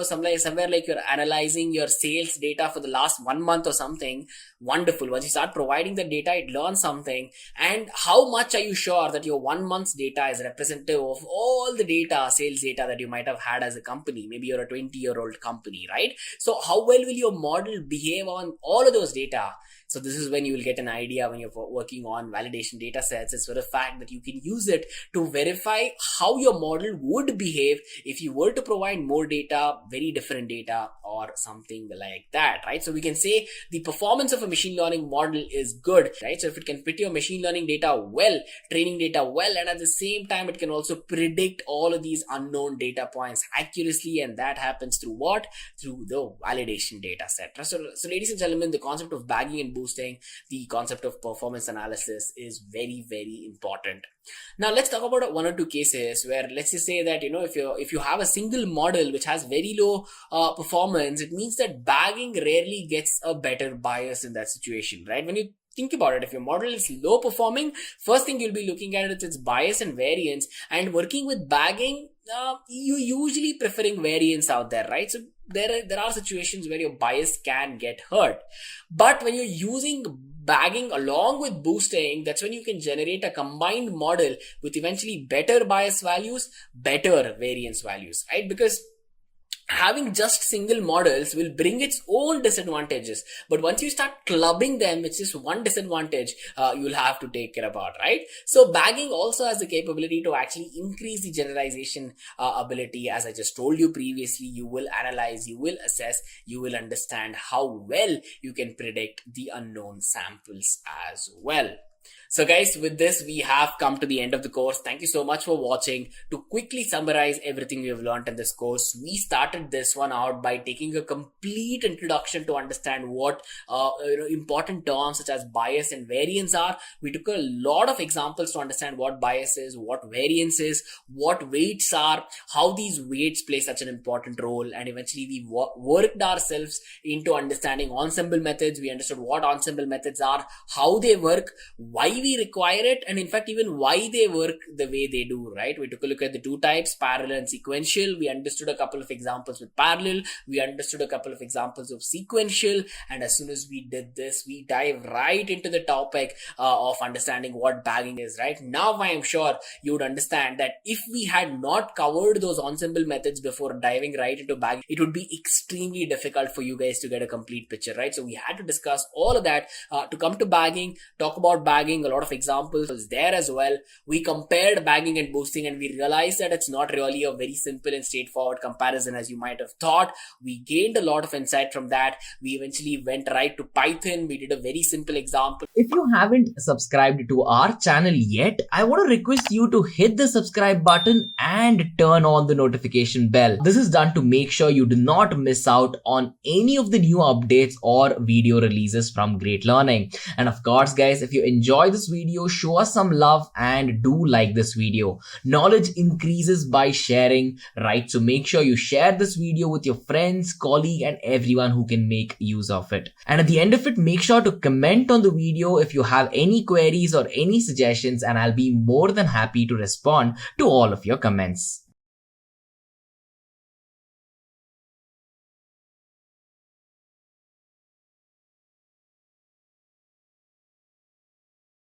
somewhere like you're analyzing your sales data for the last 1 month or something, wonderful. Once you start providing the data, it learns something. And how much are you sure that your 1 month's data is representative of all the data, sales data that you might have had as a company? Maybe you're a 20-year-old company, right? So how well will your model behave on all of those data? So this is when you will get an idea when you're working on validation data sets. It's for the fact that you can use it to verify how your model would behave if you were to provide more data, very different data, or something like that, right? So we can say the performance of a machine learning model is good, right? So if it can fit your machine learning data well, training data well, and at the same time, it can also predict all of these unknown data points accurately, and that happens through what? Through the validation data set. So ladies and gentlemen, the concept of bagging and boosting, the concept of performance analysis is very, very important. Now let's talk about one or two cases where, let's just say that, if you have a single model which has very low performance, it means that bagging rarely gets a better bias in that situation, right? When you think about it, if your model is low performing, first thing you'll be looking at is its bias and variance. And working with bagging, you usually preferring variance out there, right? So there are situations where your bias can get hurt. But when you're using bagging along with boosting, that's when you can generate a combined model with eventually better bias values, better variance values, right? Because having just single models will bring its own disadvantages, but once you start clubbing them, it's just one disadvantage you'll have to take care about, right? So bagging also has the capability to actually increase the generalization ability. As I just told you previously, you will analyze, you will assess, you will understand how well you can predict the unknown samples as well. So guys, with this, we have come to the end of the course. Thank you so much for watching. To quickly summarize everything we have learned in this course, we started this one out by taking a complete introduction to understand what important terms such as bias and variance are. We took a lot of examples to understand what bias is, what variance is, what weights are, how these weights play such an important role, and eventually we worked ourselves into understanding ensemble methods. We understood what ensemble methods are, how they work, why we require it, and in fact even why they work the way they do, right? We took a look at the two types, parallel and sequential. We understood a couple of examples with parallel, we understood a couple of examples of sequential, and as soon as we did this, we dive right into the topic of understanding what bagging is, right? Now I am sure you would understand that if we had not covered those ensemble methods before diving right into bagging, it would be extremely difficult for you guys to get a complete picture, right? So we had to discuss all of that to come to bagging, talk about bagging, a lot of examples there as well. We compared bagging and boosting, and we realized that it's not really a very simple and straightforward comparison as you might have thought. We gained a lot of insight from that. We eventually went right to Python. We did a very simple example. If you haven't subscribed to our channel yet, I want to request you to hit the subscribe button and turn on the notification bell. This is done to make sure you do not miss out on any of the new updates or video releases from Great Learning. And of course, guys, if you enjoy this video, show us some love and do like this video. Knowledge increases by sharing, right? So make sure you share this video with your friends, colleague, and everyone who can make use of it. And at the end of it, make sure to comment on the video if you have any queries or any suggestions, and I'll be more than happy to respond to all of your comments.